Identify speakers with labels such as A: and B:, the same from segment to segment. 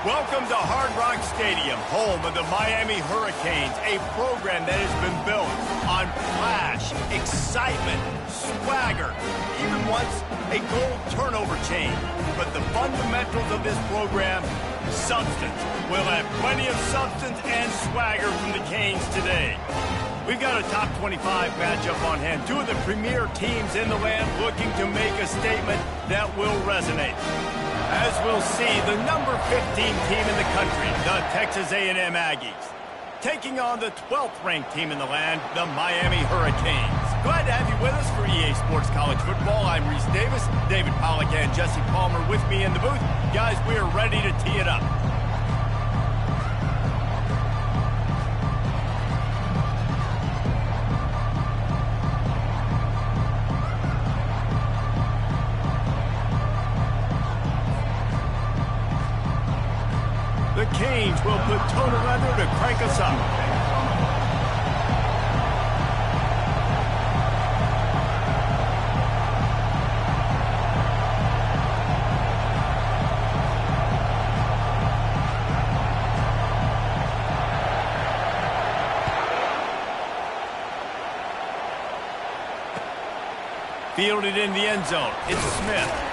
A: Welcome to Hard Rock Stadium, home of the Miami Hurricanes, a program that has been built on flash, excitement, swagger, even once a goal turnover chain. But the fundamentals of this program, substance. We'll have plenty of substance and swagger from the Canes today. We've got a top 25 matchup on hand. Two of the premier teams in the land looking to make a statement that will resonate. As we'll see, the number 15 team in the country, the Texas A&M Aggies, taking on the 12th ranked team in the land, the Miami Hurricanes. Glad to have you with us for EA Sports College Football. I'm Reese Davis, David Pollack and Jesse Palmer with me in the booth. Guys, we are ready to tee it up. The Canes will put toe to leather to crank us up. Fielded in the end zone. It's Smith.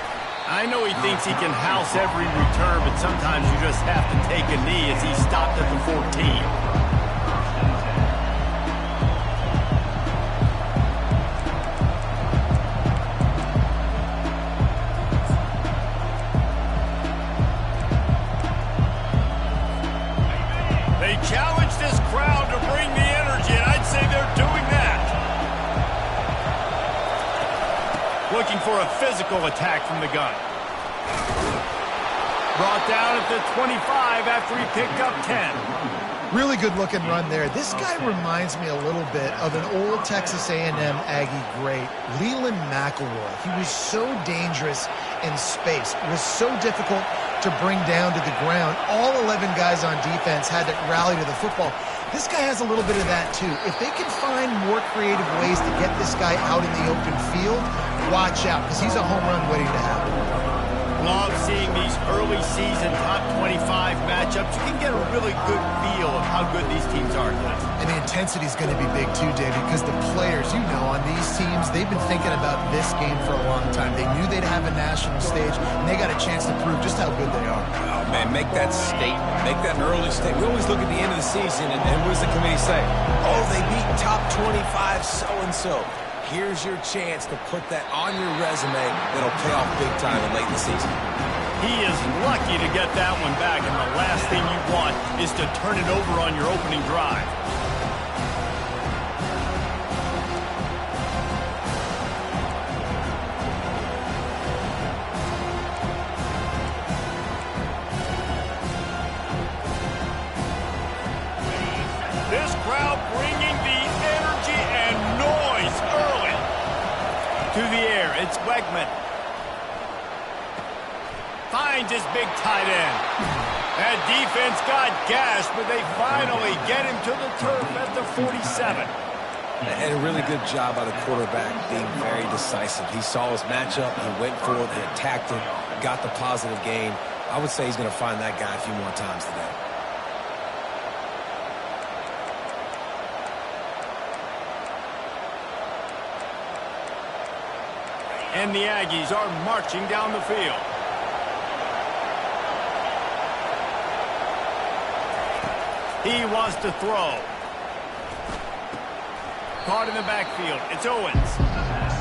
A: I know he thinks he can house every return, but sometimes you just have to take a knee as he stopped at the 14. They challenge this crowd to bring the energy, and I'd say they're doing that. Looking for a physical attack from the gun. Brought down at the 25 after he picked up 10.
B: Really good looking run there. This guy reminds me a little bit of an old Texas A&M Aggie great, Leland McElroy. He was so dangerous in space. It was so difficult to bring down to the ground. All 11 guys on defense had to rally to the football. This guy has a little bit of that too. If they can find more creative ways to get this guy out in the open field, watch out, because he's a home run waiting to happen.
A: Love seeing these early season top 25 matchups. You can get a really good feel of how good these teams are, guys.
B: And the intensity is going to be big too, David, because the players, you know, on these teams, they've been thinking about this game for a long time. They knew they'd have a national stage, and they got a chance to prove just how good they are.
C: Oh, man, make that statement. Make that an early statement. We always look at the end of the season, and what does the committee say? Oh, they beat top 25 so-and-so. Here's your chance to put that on your resume that'll pay off big time and late in the season.
A: He is lucky to get that one back, and the last thing you want is to turn it over on your opening drive. This crowd bringing the energy and noise early. To the air, it's Wegman. Finds his big tight end. That defense got gashed, but they finally get him to the turf at the 47.
C: And a really good job by the quarterback being very decisive. He saw his matchup, he went for it, he attacked him, got the positive gain. I would say he's going to find that guy a few more times today.
A: And the Aggies are marching down the field. He wants to throw. Caught in the backfield. It's Owens.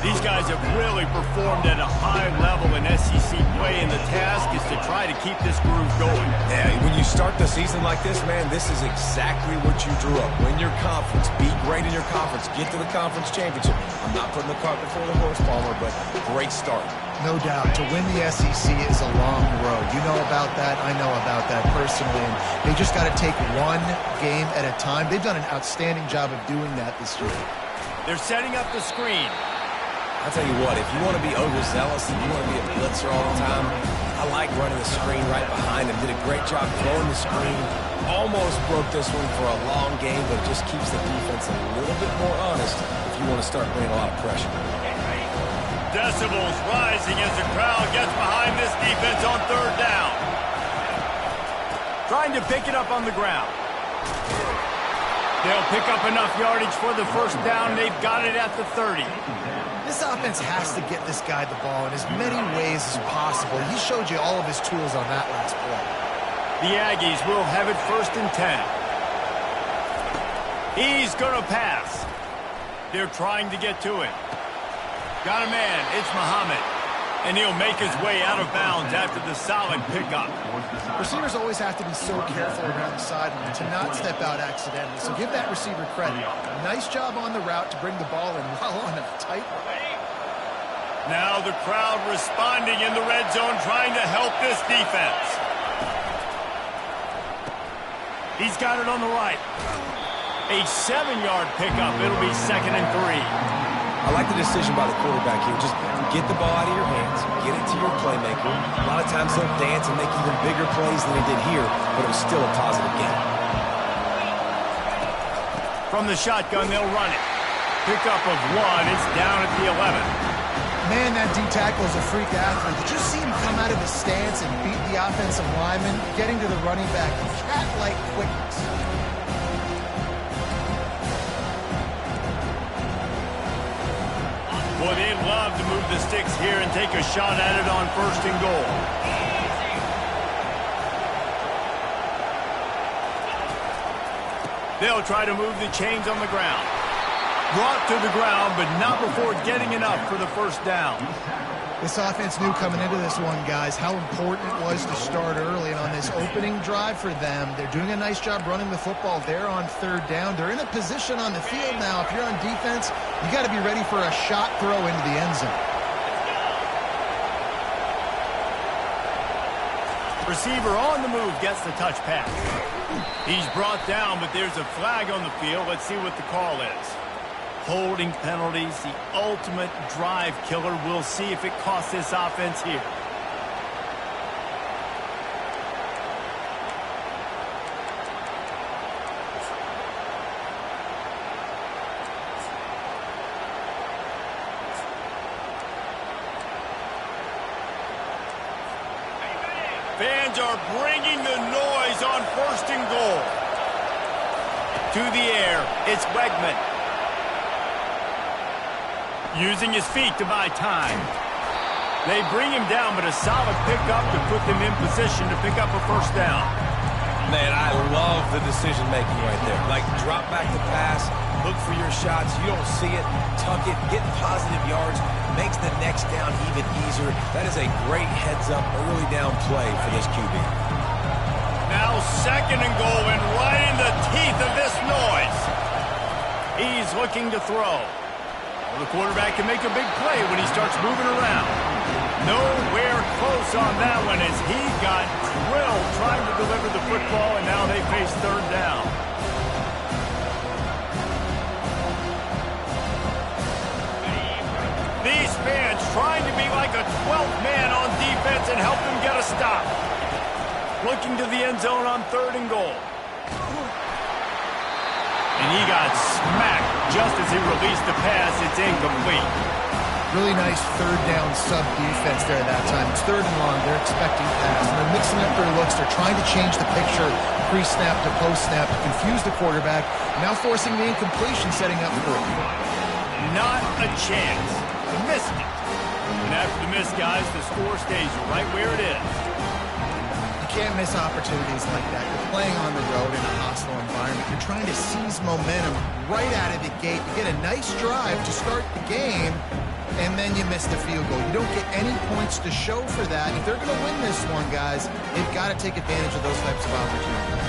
A: These guys have really performed at a high level in SEC play, and the task is to try to keep this groove going.
C: Yeah, when you start the season like this, man, this is exactly what you drew up. Win your conference. Be great in your conference. Get to the conference championship. I'm not putting the cart before the horse, Palmer, but great start.
B: No doubt. To win the SEC is a long road. You know about that. I know about that personally. And they just got to take one game at a time. They've done an outstanding job of doing that this year.
A: They're setting up the screen.
C: I'll tell you what, if you want to be overzealous and you want to be a blitzer all the time, I like running the screen right behind him. Did a great job throwing the screen. Almost broke this one for a long game, but it just keeps the defense a little bit more honest if you want to start bringing a lot of pressure.
A: Decibels rising as the crowd gets behind this defense on third down. Trying to pick it up on the ground. They'll pick up enough yardage for the first down. They've got it at the 30.
B: This offense has to get this guy the ball in as many ways as possible. He showed you all of his tools on that last play.
A: The Aggies will have it 1st and 10. He's going to pass. They're trying to get to him. Got a man. It's Muhammad. And he'll make his way out of bounds after the solid pickup.
B: Receivers always have to be so careful around the sideline to not step out accidentally. So give that receiver credit. Nice job on the route to bring the ball in while on a tight route.
A: Now the crowd responding in the red zone, trying to help this defense. He's got it on the right. A 7-yard pickup. It'll be 2nd and 3.
C: I like the decision by the quarterback here. Just get the ball out of your hands, get it to your playmaker. A lot of times they'll dance and make even bigger plays than they did here, but it was still a positive game.
A: From the shotgun, they'll run it. Pickup of 1. It's down at the 11.
B: Man, that D-tackle is a freak athlete. Did you see him come out of his stance and beat the offensive lineman, getting to the running back with cat-like quickness?
A: Boy, they'd love to move the sticks here and take a shot at it on 1st and goal. They'll try to move the chains on the ground. Brought to the ground, but not before getting enough for the first down.
B: This offense knew coming into this one, guys, how important it was to start early. And on this opening drive for them, they're doing a nice job running the football. They're on 3rd down. They're in a position on the field now. If you're on defense, you got to be ready for a shot throw into the end zone.
A: Receiver on the move gets the touch pass. He's brought down, but there's a flag on the field. Let's see what the call is. Holding penalties, the ultimate drive killer. We'll see if it costs this offense here. Fans are bringing the noise on 1st and goal. To the air, it's Wegman. Using his feet to buy time. They bring him down, but a solid pickup to put them in position to pick up a 1st down.
C: Man, I love the decision-making right there. Like, drop back the pass, look for your shots. You don't see it, tuck it, get positive yards, makes the next down even easier. That is a great heads-up, early down play for this QB.
A: Now 2nd and goal, and right in the teeth of this noise. He's looking to throw. Well, the quarterback can make a big play when he starts moving around. Nowhere close on that one as he got drilled trying to deliver the football, and now they face 3rd down. These fans trying to be like a 12th man on defense and help them get a stop. Looking to the end zone on 3rd and goal. And he got smacked just as he released the pass. It's incomplete.
B: Really nice 3rd down sub defense there that time. It's 3rd and long. They're expecting pass. And they're mixing up their looks. They're trying to change the picture pre-snap to post-snap to confuse the quarterback. Now forcing the incompletion, setting up for it.
A: Not a chance. Missed it. And after the miss, guys, the score stays right where it is.
B: Can't miss opportunities like that. You're playing on the road in a hostile environment. You're trying to seize momentum right out of the gate. You get a nice drive to start the game, and then you miss the field goal. You don't get any points to show for that. If they're going to win this one, guys, they've got to take advantage of those types of opportunities.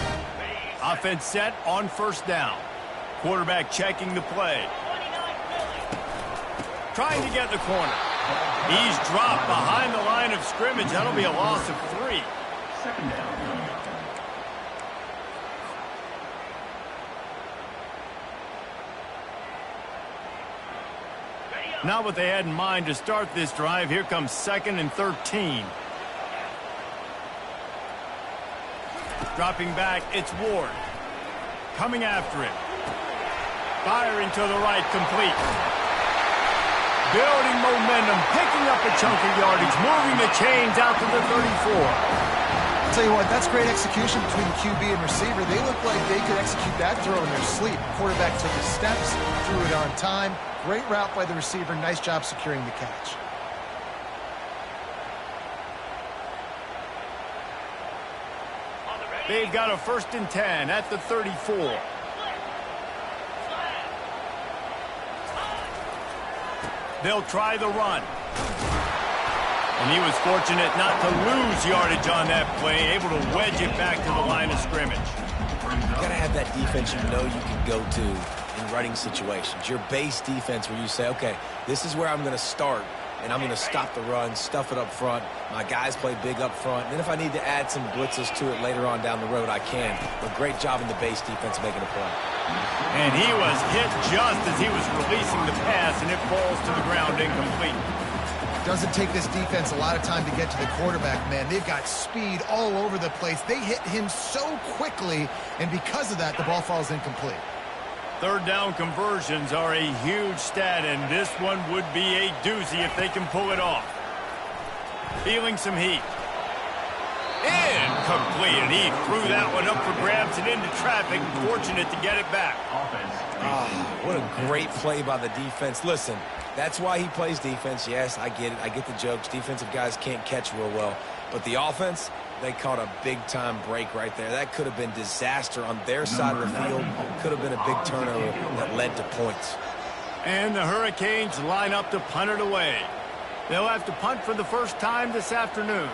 A: Offense set on 1st down. Quarterback checking the play. Trying to get the corner. He's dropped behind the line of scrimmage. That'll be a loss of 3.
D: 2nd down.
A: Not what they had in mind to start this drive. Here comes 2nd and 13. Dropping back, it's Ward. Coming after him. Firing to the right, complete. Building momentum, picking up a chunk of yardage, moving the chains out to the 34.
B: Tell you what, that's great execution between the QB and receiver. They look like they could execute that throw in their sleep. Quarterback took his steps, threw it on time. Great route by the receiver. Nice job securing the catch.
A: They've got a 1st and 10 at the 34. They'll try the run. And he was fortunate not to lose yardage on that play, able to wedge it back to the line of scrimmage.
C: You got to have that defense you know you can go to in running situations. Your base defense where you say, okay, this is where I'm going to start, and I'm going to stop the run, stuff it up front. My guys play big up front. And then if I need to add some blitzes to it later on down the road, I can. But great job in the base defense making a play.
A: And he was hit just as he was releasing the pass, and it falls to the ground incomplete.
B: Doesn't take this defense a lot of time to get to the quarterback, man. They've got speed all over the place. They hit him so quickly, and because of that, the ball falls incomplete.
A: 3rd down conversions are a huge stat, and this one would be a doozy if they can pull it off. Feeling some heat. Incomplete, and he threw that one up for grabs and into traffic. Fortunate to get it back.
C: What a great play by the defense. Listen, that's why he plays defense. Yes, I get it. I get the jokes. Defensive guys can't catch real well. But the offense, they caught a big-time break right there. That could have been disaster on their side of the field. Could have been a big turnover that led to points.
A: And the Hurricanes line up to punt it away. They'll have to punt for the first time this afternoon.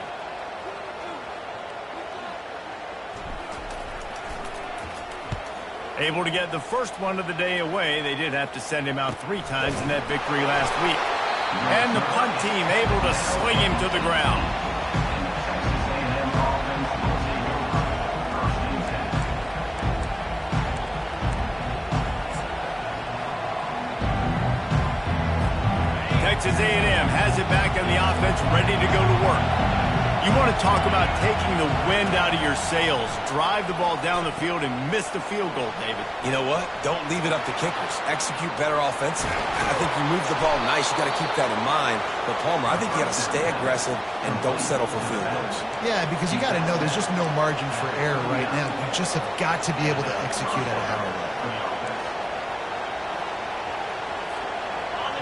A: Able to get the first one of the day away. They did have to send him out 3 times in that victory last week. And the punt team able to sling him to the ground. Texas A&M has it back on the offense, ready to go to work. You want to talk about taking the wind out of your sails. Drive the ball down the field and miss the field goal, David.
C: You know what? Don't leave it up to kickers. Execute better offensively. I think you move the ball nice. You got to keep that in mind. But, Palmer, I think you got to stay aggressive and don't settle for field goals.
B: Yeah, because you got to know there's just no margin for error right now. You just have got to be able to execute at a higher level.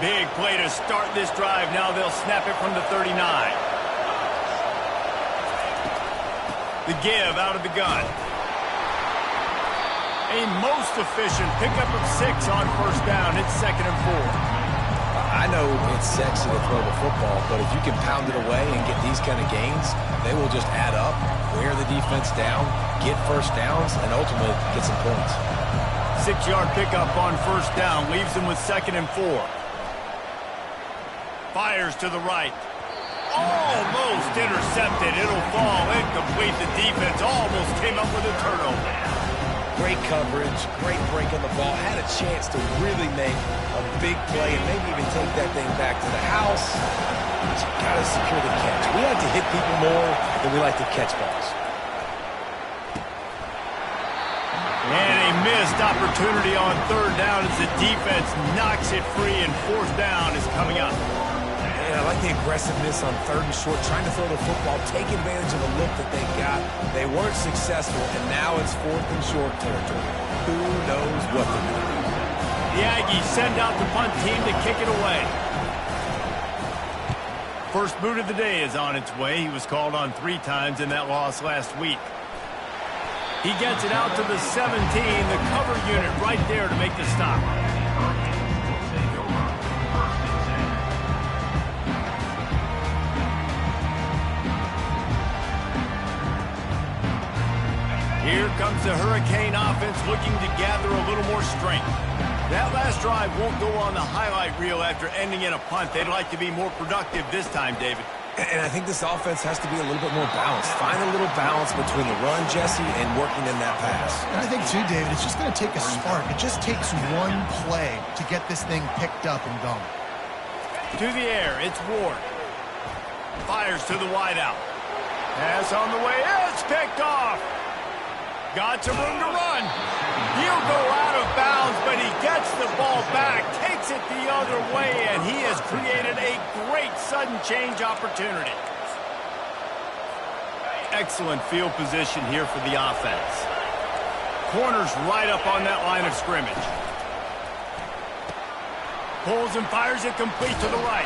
A: Big play to start this drive. Now they'll snap it from the 39. The give out of the gun. A most efficient pickup of 6 on 1st down. It's 2nd and 4.
C: I know it's sexy to throw the football, but if you can pound it away and get these kind of gains, they will just add up, wear the defense down, get 1st downs, and ultimately get some points.
A: 6-yard pickup on 1st down leaves them with 2nd and 4. Fires to the right. Almost intercepted. It'll fall incomplete. The defense almost came up with a turnover.
C: Great coverage, great break on the ball. Had a chance to really make a big play and maybe even take that thing back to the house. But you got to secure the catch. We like to hit people more than we like to catch balls.
A: And a missed opportunity on 3rd down as the defense knocks it free, and 4th down is coming up.
C: I like the aggressiveness on 3rd and short, trying to throw the football, take advantage of the look that they got. They weren't successful, and now it's 4th and short territory. Who knows what they're going to do?
A: The Aggies send out the punt team to kick it away. First boot of the day is on its way. He was called on 3 times in that loss last week. He gets it out to the 17, the cover unit right there to make the stop. Here comes the Hurricane offense looking to gather a little more strength. That last drive won't go on the highlight reel after ending in a punt. They'd like to be more productive this time, David.
C: And I think this offense has to be a little bit more balanced. Find a little balance between the run, Jesse, and working in that pass.
B: And I think, too, David, it's just going to take a spark. It just takes one play to get this thing picked up and going.
A: To the air, it's Ward. Fires to the wideout. Pass on the way. It's picked off. Got some room to run. He'll go out of bounds, but he gets the ball back, takes it the other way, and he has created a great sudden change opportunity. excellent field position here for the offense. Corner's right up on that line of scrimmage. Pulls and fires it complete to the right.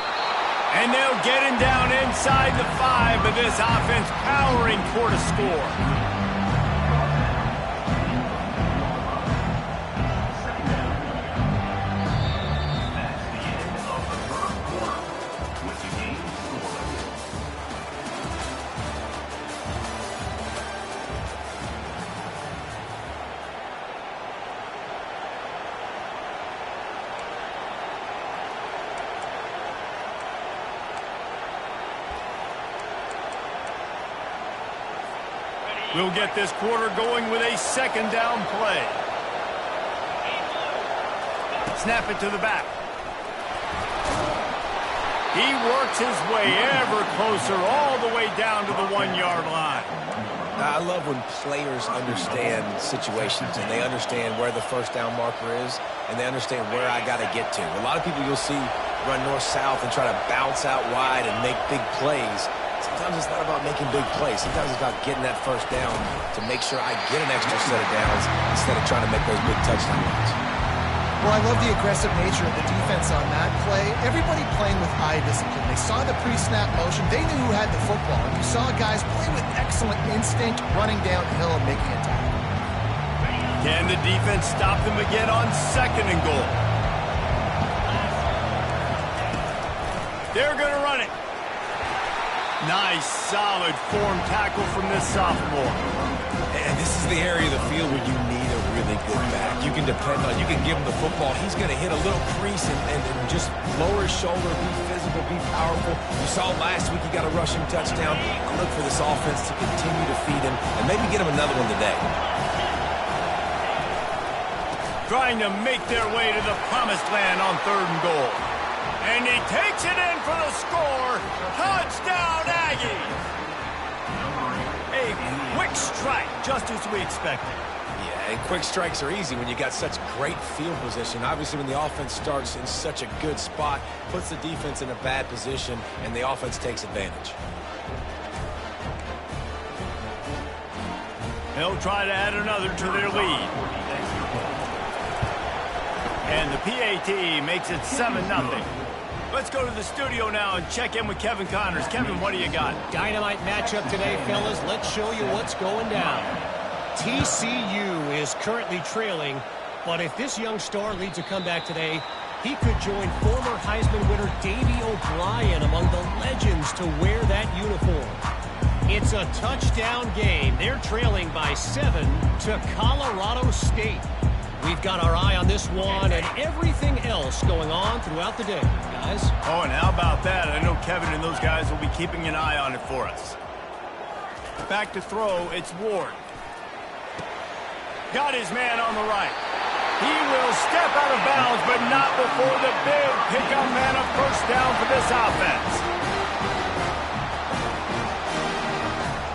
A: And they'll get him down inside the 5, but this offense powering toward a score. We'll get this quarter going with a second down play. Snap it to the back. He works his way ever closer all the way down to the 1-yard line.
C: I love when players understand situations and they understand where the first down marker is and they understand where I got to get to. A lot of people you'll see run north-south and try to bounce out wide and make big plays. Sometimes it's not about making big plays. Sometimes it's about getting that first down to make sure I get an extra set of downs instead of trying to make those big touchdown runs.
B: Well, I love the aggressive nature of the defense on that play. Everybody playing with eye discipline. They saw the pre-snap motion. They knew who had the football. And you saw guys play with excellent instinct, running downhill and making a tackle.
A: Can the defense stop them again on 2nd and goal? They're going to run it. Nice, solid form tackle from this sophomore.
C: And this is the area of the field where you need a really good back. You can depend on, you can give him the football. He's going to hit a little crease and just lower his shoulder, be physical, be powerful. You saw last week he got a rushing touchdown. I look for this offense to continue to feed him and maybe get him another one today.
A: Trying to make their way to the promised land on 3rd and goal. And he takes it in for the score. Touchdown, Aggie! A quick strike, just as we expected.
C: Yeah, and quick strikes are easy when you got such great field position. Obviously, when the offense starts in such a good spot, puts the defense in a bad position, and the offense takes advantage.
A: They'll try to add another to their lead. And the PAT makes it 7-0. Let's go to the studio now and check in with Kevin Connors. Kevin, what do you got?
D: Dynamite matchup today, fellas. Let's show you what's going down. TCU is currently trailing, but if this young star leads a comeback today, he could join former Heisman winner Davey O'Brien among the legends to wear that uniform. It's a touchdown game. They're trailing by 7 to Colorado State. We've got our eye on this one and everything else going on throughout the day, guys.
A: Oh, and how about that? I know Kevin and those guys will be keeping an eye on it for us. Back to throw, it's Ward. Got his man on the right. He will step out of bounds, but not before the big pickup and a first down for this offense.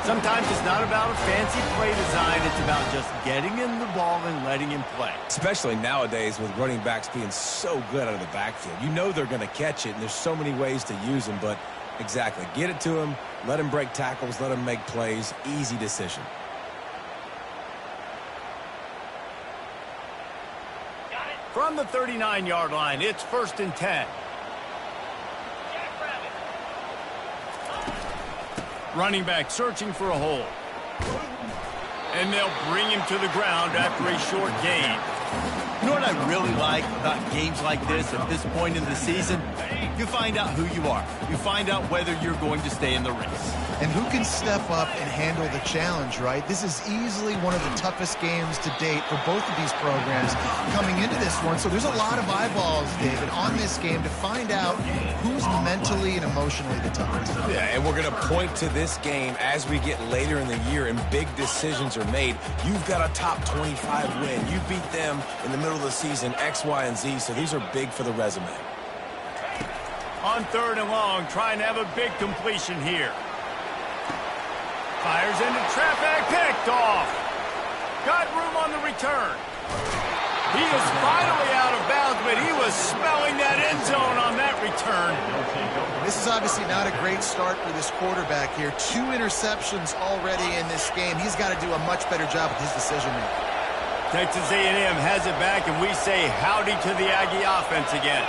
A: Sometimes it's not about a fancy play design. It's about just getting in the ball and letting him play.
C: Especially nowadays with running backs being so good out of the backfield. You know they're going to catch it, and there's so many ways to use them. But exactly, get it to him, let him break tackles, let him make plays. Easy decision.
A: From the 39-yard line, it's 1st and 10. Running back searching for a hole. And they'll bring him to the ground after a short gain.
E: You know what I really like about games like this at this point in the season? You find out who you are. You find out whether you're going to stay in the race.
B: And who can step up and handle the challenge, right? This is easily one of the toughest games to date for both of these programs coming into this one. So there's a lot of eyeballs, David, on this game to find out who's mentally and emotionally the toughest.
C: Yeah, and we're going to point to this game as we get later in the year and big decisions are made. You've got a top 25 win. You beat them in the middle of the season, X, Y, and Z, so these are big for the resume.
A: On 3rd and long, trying to have a big completion here. Fires into traffic, picked off. Got room on the return. He is finally out of bounds, but he was smelling that end zone on that return.
B: This is obviously not a great start for this quarterback here. 2 interceptions already in this game. He's got to do a much better job with his decision-making.
A: Texas A&M has it back, and we say howdy to the Aggie offense again.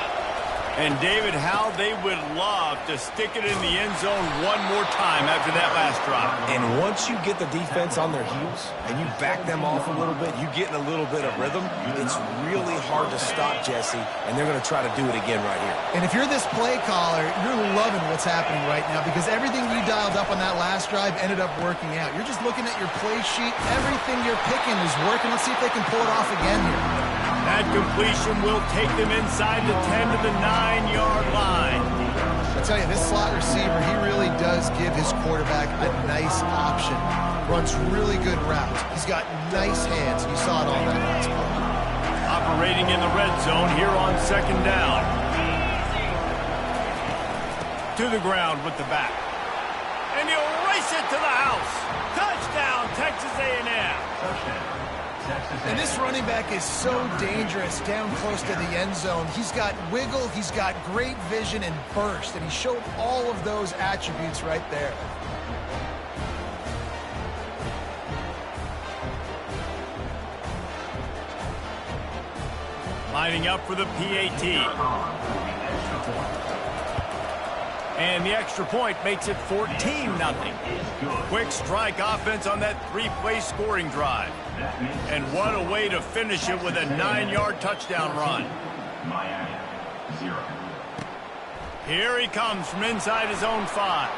A: And, David, how they would love to stick it in the end zone one more time after that last drive.
C: And once you get the defense on their heels and you back them off a little bit, you get in a little bit of rhythm, it's really hard to stop, Jesse, and they're going to try to do it again right here.
B: And if you're this play caller, you're loving what's happening right now because everything you dialed up on that last drive ended up working out. You're just looking at your play sheet. Everything you're picking is working. Let's see if they can pull it off again here.
A: That completion will take them inside the 10 to the 9-yard line.
B: I tell you, this slot receiver, he really does give his quarterback a nice option. Runs really good routes. He's got nice hands. You saw it on that last play.
A: Operating in the red zone here on 2nd down. To the ground with the back. And he'll race it to the house. Touchdown, Texas A&M.
B: And this running back is so dangerous down close to the end zone. He's got wiggle, he's got great vision and burst, and he showed all of those attributes right there.
A: Lining up for the PAT. And the extra point makes it 14-0. Quick strike offense on that 3-play scoring drive. And what a way to finish it with a 9-yard touchdown run. Here he comes from inside his own 5.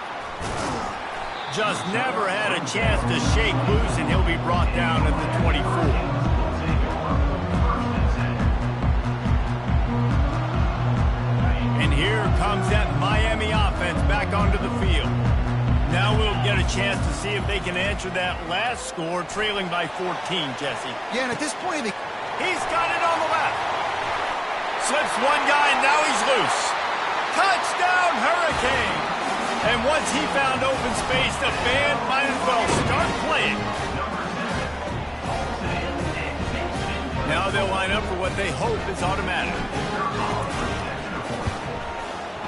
A: Just never had a chance to shake loose, and he'll be brought down at the 24. And here comes that Miami offense back onto the field. Now we'll get a chance to see if they can answer that last score, trailing by 14, Jesse.
B: Yeah, and at this point,
A: he's got it on the left. Slips one guy, and now he's loose. Touchdown, Hurricane! And once he found open space, the band might as well start playing. Now they'll line up for what they hope is automatic.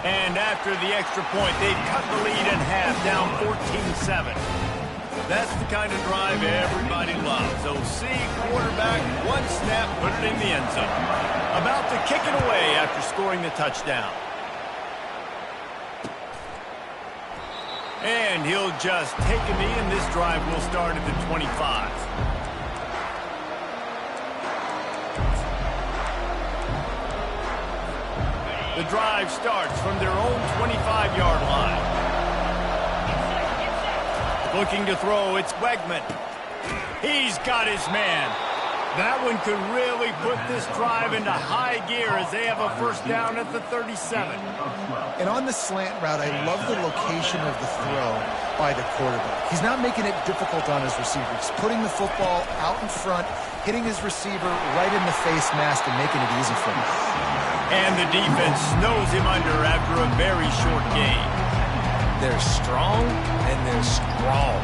A: And after the extra point, they've cut the lead in half, down 14-7. That's the kind of drive everybody loves. OC, quarterback, one snap, put it in the end zone. About to kick it away after scoring the touchdown. And he'll just take a knee, and this drive will start at the 25. The drive starts from their own 25-yard line. Looking to throw, it's Wegman. He's got his man. That one could really put this drive into high gear as they have a first down at the 37.
B: And on the slant route, I love the location of the throw by the quarterback. He's not making it difficult on his receiver. He's putting the football out in front, hitting his receiver right in the face mask and making it easy for him.
A: And the defense snows him under after a very short game.
C: They're strong and they're strong.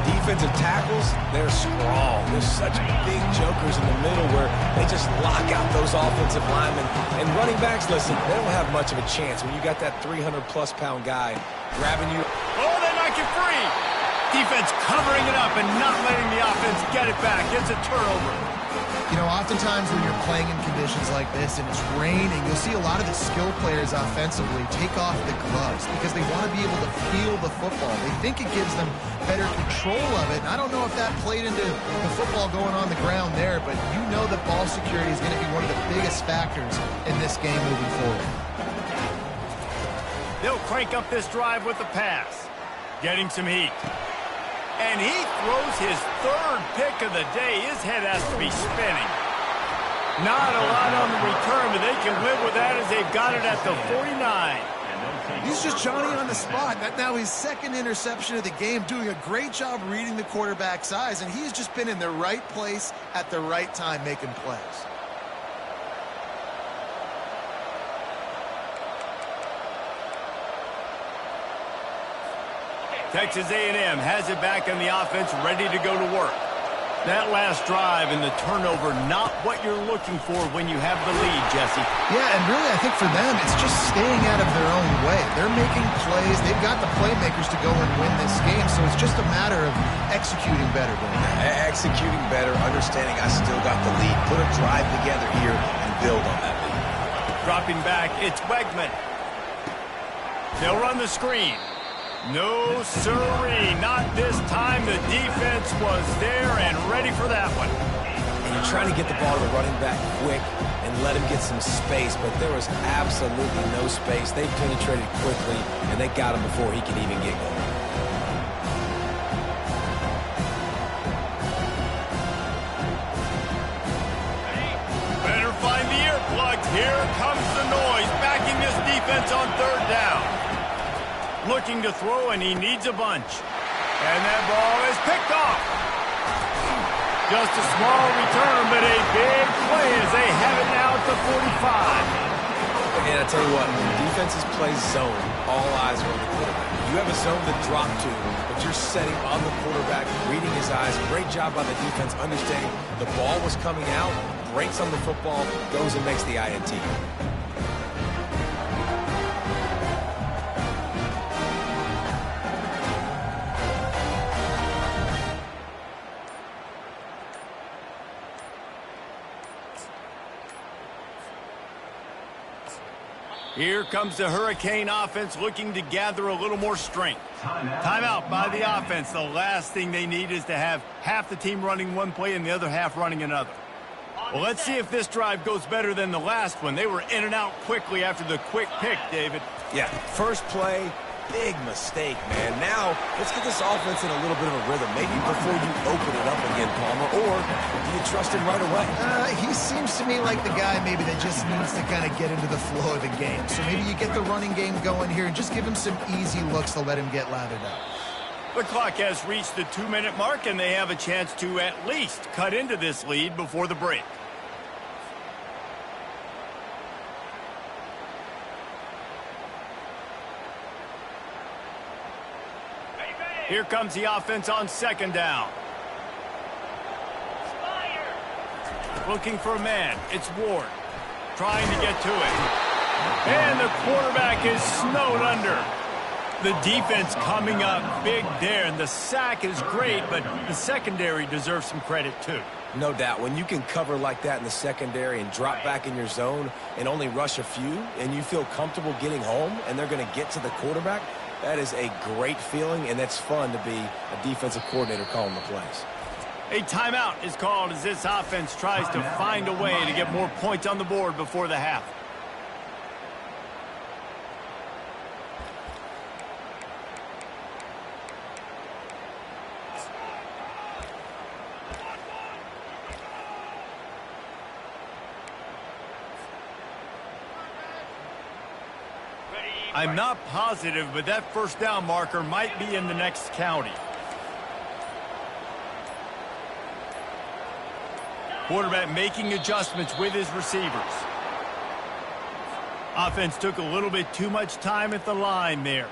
C: Defensive tackles, they're strong. There's such big jokers in the middle where they just lock out those offensive linemen. And running backs, listen, they don't have much of a chance when you got that 300-plus pound guy grabbing you.
A: Oh, they knock you free. Defense covering it up and not letting the offense get it back. It's a turnover.
B: You know, oftentimes when you're playing in conditions like this and it's raining, you'll see a lot of the skill players offensively take off the gloves because they want to be able to feel the football. They think it gives them better control of it. And I don't know if that played into the football going on the ground there, but you know that ball security is going to be one of the biggest factors in this game moving forward.
A: They'll crank up this drive with the pass. Getting some heat. And he throws his 3rd pick of the day. His head has to be spinning. Not a lot on the return, but they can live with that as they've got it at the 49.
B: He's just Johnny on the spot. That now his 2nd interception of the game, doing a great job reading the quarterback's eyes, and he's just been in the right place at the right time making plays.
A: Texas A&M has it back on the offense, ready to go to work. That last drive and the turnover, not what you're looking for when you have the lead, Jesse.
B: Yeah, and really I think for them, it's just staying out of their own way. They're making plays. They've got the playmakers to go and win this game, so it's just a matter of executing better.
C: Executing better, understanding I still got the lead. Put a drive together here and build on that lead.
A: Dropping back, it's Wegman. They'll run the screen. No, sirree, not this time. The defense was there and ready for that one.
C: And you're trying to get the ball to the running back quick and let him get some space, but there was absolutely no space. They penetrated quickly, and they got him before he could even get going.
A: Better find the earplugs. Here comes the noise, backing this defense on third down. Looking to throw, and he needs a bunch. And that ball is picked off. Just a small return, but a big play as they have it now at the 45.
C: And I tell you what, when defenses play zone, all eyes are on the quarterback. You have a zone to drop to, but you're setting on the quarterback, reading his eyes. Great job by the defense, understanding the ball was coming out, breaks on the football, goes and makes the INT.
A: Here comes the Hurricane offense looking to gather a little more strength. Timeout by the offense. The last thing they need is to have half the team running one play and the other half running another. Well, let's see if this drive goes better than the last one. They were in and out quickly after the quick pick, David.
C: Yeah, first play, big mistake, man. Now, let's get this offense in a little bit of a rhythm. Maybe before you open it up again, Palmer, or do you trust him right away?
B: He seems to me like the guy maybe that just needs to kind of get into the flow of the game. So maybe you get the running game going here and just give him some easy looks to let him get lathered up.
A: The clock has reached the 2-minute mark, and they have a chance to at least cut into this lead before the break. Here comes the offense on second down. Looking for a man. It's Ward. Trying to get to it. And the quarterback is snowed under. The defense coming up big there, and the sack is great, but the secondary deserves some credit too.
C: No doubt. When you can cover like that in the secondary and drop back in your zone and only rush a few, and you feel comfortable getting home, and they're going to get to the quarterback, that is a great feeling, and it's fun to be a defensive coordinator calling the plays.
A: A timeout is called as this offense tries to find a way to get more points on the board before the half. I'm not positive, but that first down marker might be in the next county. Quarterback making adjustments with his receivers. Offense took a little bit too much time at the line there.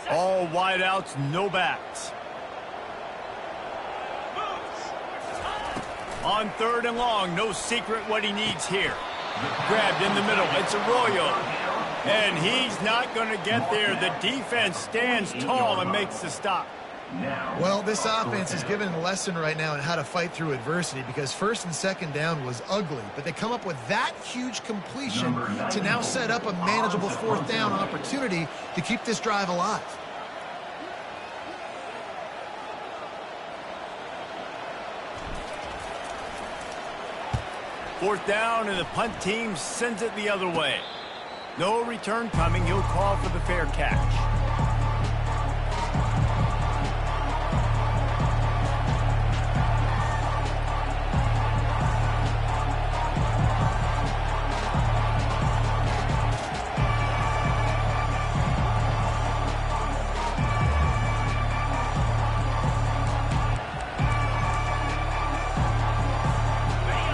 A: All wideouts, no backs. On third and long, no secret what he needs here. Grabbed in the middle, it's Arroyo. And he's not going to get there. The defense stands tall and makes the stop.
B: Well, this offense is given a lesson right now on how to fight through adversity, because first and second down was ugly, but they come up with that huge completion to now set up a manageable fourth down opportunity to keep this drive alive.
A: Fourth down, and the punt team sends it the other way. No return coming. He'll call for the fair catch.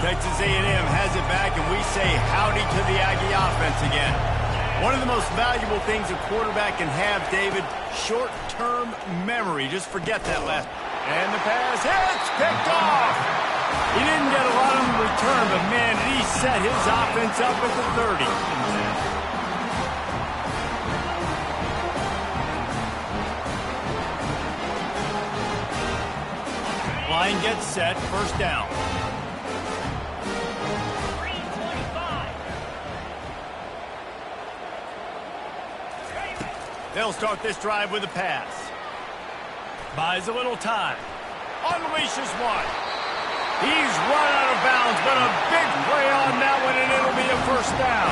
A: Texas A&M has it back, and we say howdy to the Aggie offense again. One of the most valuable things a quarterback can have, David, short-term memory. Just forget that last. And the pass hits, picked off. He didn't get a lot on the return, but man, did he set his offense up at the 30. Line gets set, first down. They'll start this drive with a pass. Buys a little time. Unleashes one. He's run out of bounds, but a big play on that one, and it'll be a first down.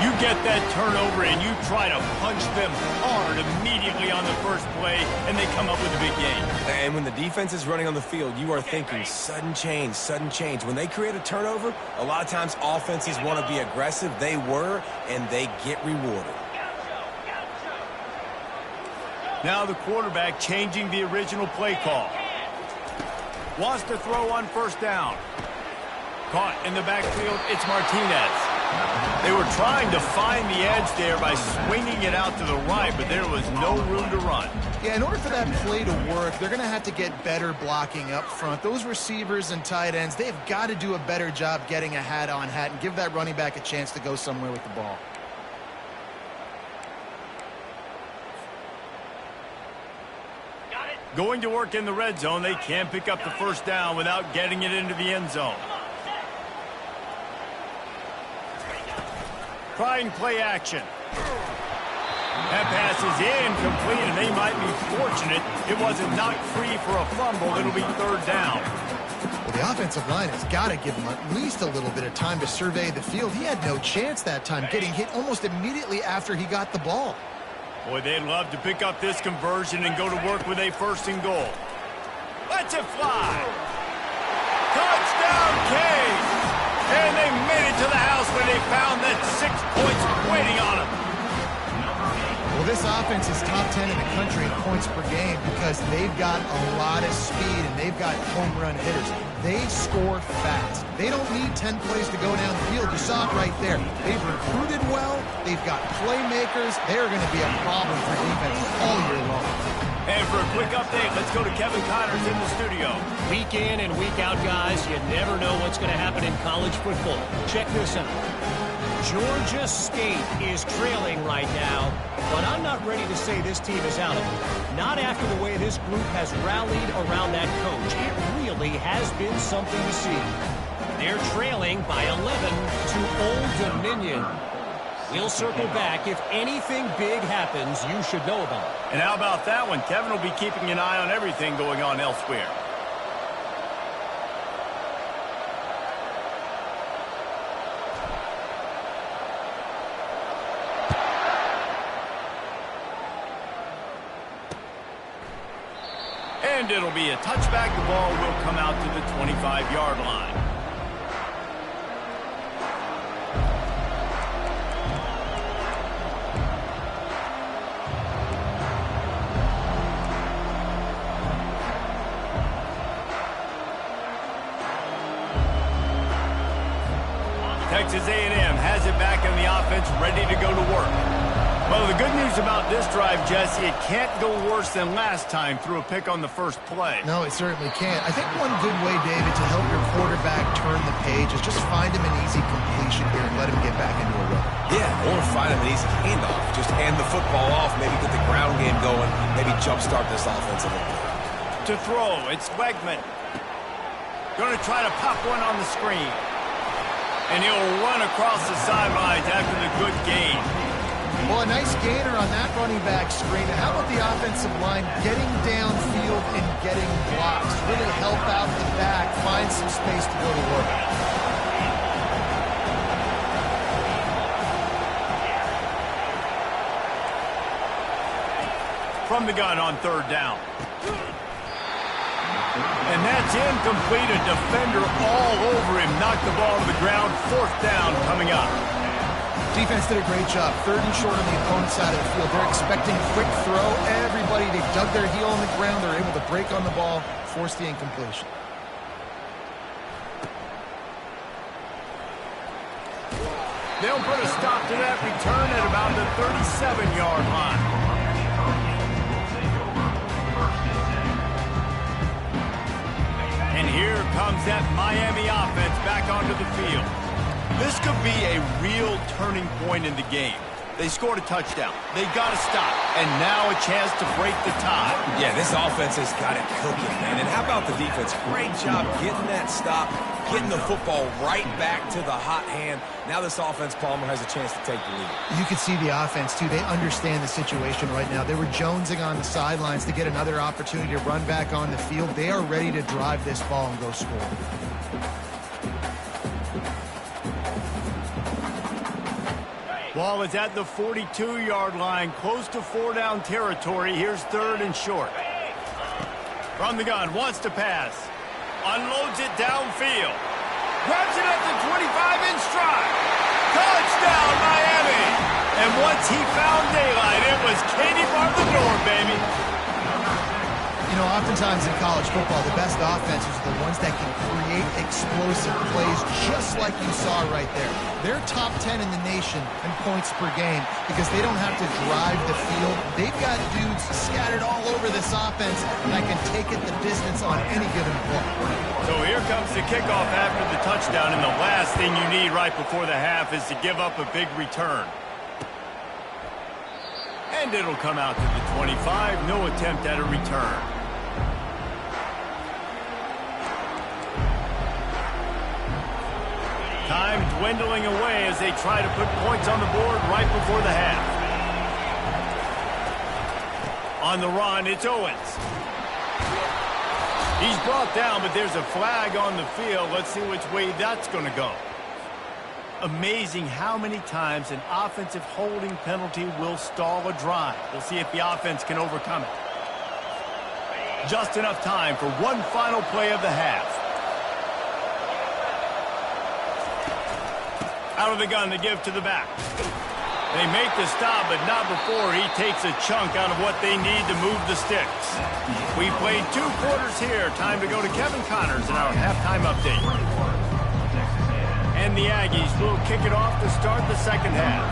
A: You get that turnover, and you try to punch them hard immediately on the first play, and they come up with a big gain.
C: And when the defense is running on the field, you are thinking sudden change, sudden change. When they create a turnover, a lot of times offenses want to be aggressive. They were, and they get rewarded.
A: Now the quarterback changing the original play call. Wants to throw on first down. Caught in the backfield, it's Martinez. They were trying to find the edge there by swinging it out to the right, but there was no room to run.
B: Yeah, in order for that play to work, they're going to have to get better blocking up front. Those receivers and tight ends, they've got to do a better job getting a hat-on-hat and give that running back a chance to go somewhere with the ball.
A: Going to work in the red zone, they can't pick up the first down without getting it into the end zone. Trying play action. That pass is incomplete, and they might be fortunate it wasn't knocked free for a fumble. It'll be third down.
B: Well, the offensive line has got to give him at least a little bit of time to survey the field. He had no chance that time, getting hit almost immediately after he got the ball.
A: Boy, they'd love to pick up this conversion and go to work with a first and goal. Lets it fly. Touchdown, Canes. And they made it to the house where they found that 6 points waiting on them.
B: Well, this offense is top 10 in the country in points per game because they've got a lot of speed and they've got home run hitters. They score fast. They don't need 10 plays to go down the field. You saw it right there. They've recruited well. They've got playmakers. They're going to be a problem for defense all year long.
A: And for a quick update, let's go to Kevin Connors in the studio.
D: Week in and week out, guys, you never know what's going to happen in college football. Check this out. Georgia State is trailing right now, but I'm not ready to say this team is out of it. Not after the way this group has rallied around that coach. It really has been something to see. They're trailing by 11 to Old Dominion. We'll circle back. If anything big happens, you should know about it.
A: And how about that one? Kevin will be keeping an eye on everything going on elsewhere. And it'll be a touchback. The ball will come out to the 25-yard line. Texas A&M has it back in the offense, ready to go to work. Well, the good news about this drive, Jesse, it can't go worse than last time through a pick on the first play.
B: No, it certainly can't. I think one good way, David, to help your quarterback turn the page is just find him an easy completion here and let him get back into a rhythm.
C: Yeah, or find him an easy handoff. Just hand the football off, maybe get the ground game going, maybe jumpstart this offense a little bit.
A: To throw, it's Wegman. Going to try to pop one on the screen. And he'll run across the sidelines after the good gain.
B: Well, a nice gainer on that running back screen. How about the offensive line getting downfield and getting blocks? Really help out the back, find some space to go to work.
A: From the gun on third down. And that's incomplete. A defender all over him. Knocked the ball to the ground. Fourth down coming up.
B: Defense did a great job. Third and short on the opponent's side of the field. They're expecting a quick throw. Everybody, they dug their heel on the ground. They're able to break on the ball, force the incompletion.
A: They'll put a stop to that return at about the 37-yard line. And here comes that Miami offense back onto the field. This could be a real turning point in the game. They scored a touchdown. They got to stop. And now a chance to break the tie.
C: Yeah, this offense has got it cooking, man. And how about the defense? Great job getting that stop, getting the football right back to the hot hand. Now this offense, Palmer, has a chance to take the lead.
B: You can see the offense, too. They understand the situation right now. They were jonesing on the sidelines to get another opportunity to run back on the field. They are ready to drive this ball and go score.
A: Ball is at the 42-yard line, close to 4-down territory. Here's 3rd and short. From the gun, wants to pass. Unloads it downfield. Grabs it at the 25 in stride. Touchdown, Miami! And once he found daylight, it was Katie bar the door, baby.
B: You know, oftentimes in college football, the best offenses are the ones that can create explosive plays just like you saw right there. They're top 10 in the nation in points per game because they don't have to drive the field. They've got dudes scattered all over this offense that can take it the distance on any given play.
A: So here comes the kickoff after the touchdown, and the last thing you need right before the half is to give up a big return. And it'll come out to the 25. No attempt at a return. Time dwindling away as they try to put points on the board right before the half. On the run, it's Owens. He's brought down, but there's a flag on the field. Let's see which way that's going to go. Amazing how many times an offensive holding penalty will stall a drive. We'll see if the offense can overcome it. Just enough time for one final play of the half. Out of the gun to give to the back. They make the stop, but not before he takes a chunk out of what they need to move the sticks. We played 2 quarters here. Time to go to Kevin Connors in our halftime update. And the Aggies will kick it off to start the second half.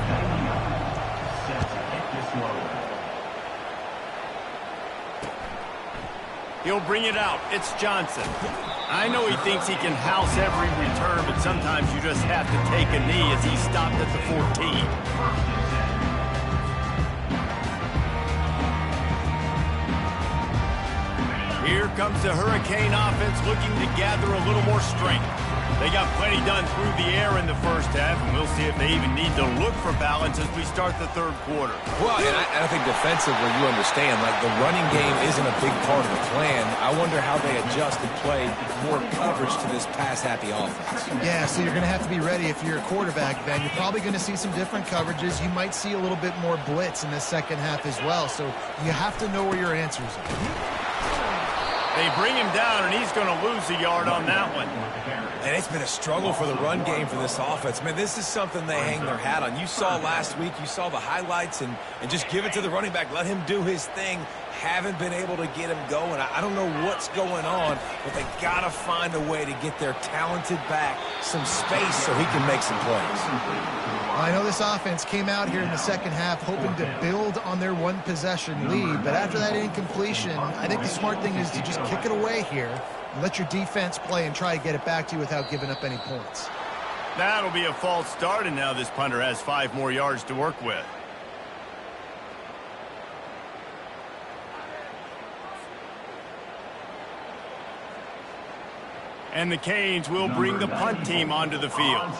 A: He'll bring it out. It's Johnson. I know he thinks he can house every return, but sometimes you just have to take a knee as he stopped at the 14. Here comes the Hurricane offense looking to gather a little more strength. They got plenty done through the air in the first half, and we'll see if they even need to look for balance as we start the third quarter.
C: Well, and I think defensively, you understand, like the running game isn't a big part of the plan. I wonder how they adjust and play more coverage to this pass-happy offense.
B: Yeah, so you're going to have to be ready if you're a quarterback, Ben. You're probably going to see some different coverages. You might see a little bit more blitz in the second half as well, so you have to know where your answers are.
A: They bring him down, and he's going to lose a yard on that one.
C: And it's been a struggle for the run game for this offense. Man, this is something they hang their hat on. You saw last week, you saw the highlights, and just give it to the running back. Let him do his thing. Haven't been able to get him going. I don't know what's going on, but they got to find a way to get their talented back some space so he can make some plays.
B: I know this offense came out here in the second half hoping to build on their one-possession lead, but after that incompletion, I think the smart thing is to just kick it away here and let your defense play and try to get it back to you without giving up any points.
A: That'll be a false start, and now this punter has 5 more yards to work with. And the Canes will bring the punt team onto the field.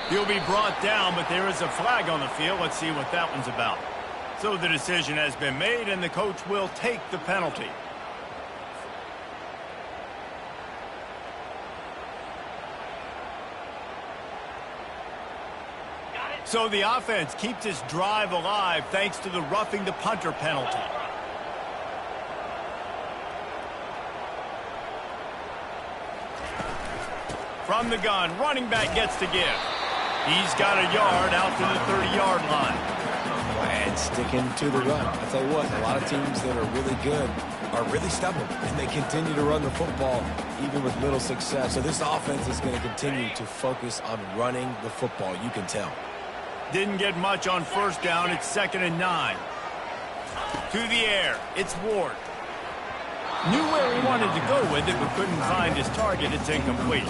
A: He'll be brought down, but there is a flag on the field. Let's see what that one's about. So the decision has been made, and the coach will take the penalty. So the offense keeps its drive alive thanks to the roughing the punter penalty. From the gun, running back gets to give. He's got a yard out to the 30-yard line.
C: And and sticking to the run. I tell you what, a lot of teams that are really good are really stubborn, and they continue to run the football even with little success. So this offense is going to continue to focus on running the football. You can tell.
A: Didn't get much on first down. It's 2nd and 9. To the air. It's Ward. Knew where he wanted to go with it, but couldn't find his target. It's incomplete.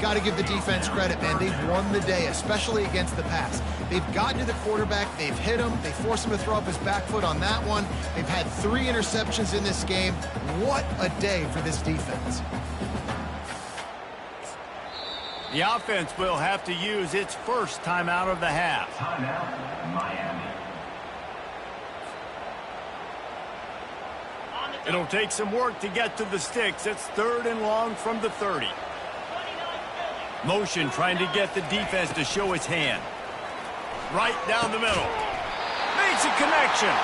B: Got to give the defense credit, man. They've won the day, especially against the pass. They've gotten to the quarterback. They've hit him. They forced him to throw up his back foot on that one. They've had 3 interceptions in this game. What a day for this defense.
A: The offense will have to use its first timeout of the half.
F: Timeout, Miami.
A: It'll take some work to get to the sticks. It's 3rd and long from the 30. Motion trying to get the defense to show its hand. Right down the middle. Makes a connection.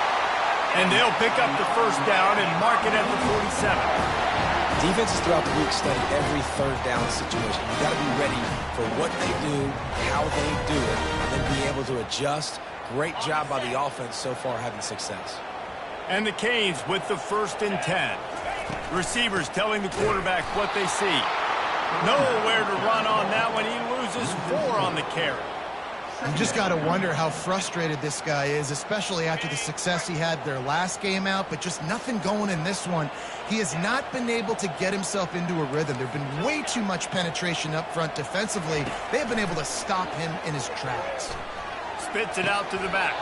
A: And they'll pick up the first down and mark it at the 47.
C: Defenses throughout the week study every 3rd down situation. You got to be ready for what they do, how they do it, and then be able to adjust. Great job by the offense so far having success.
A: And the Canes with the 1st and 10. Receivers telling the quarterback what they see. Nowhere to run on that one. He loses 4 on the carry.
B: You just got to wonder how frustrated this guy is, especially after the success he had their last game out, but just nothing going in this one. He has not been able to get himself into a rhythm. There have been way too much penetration up front defensively. They have been able to stop him in his tracks.
A: Spits it out to the back.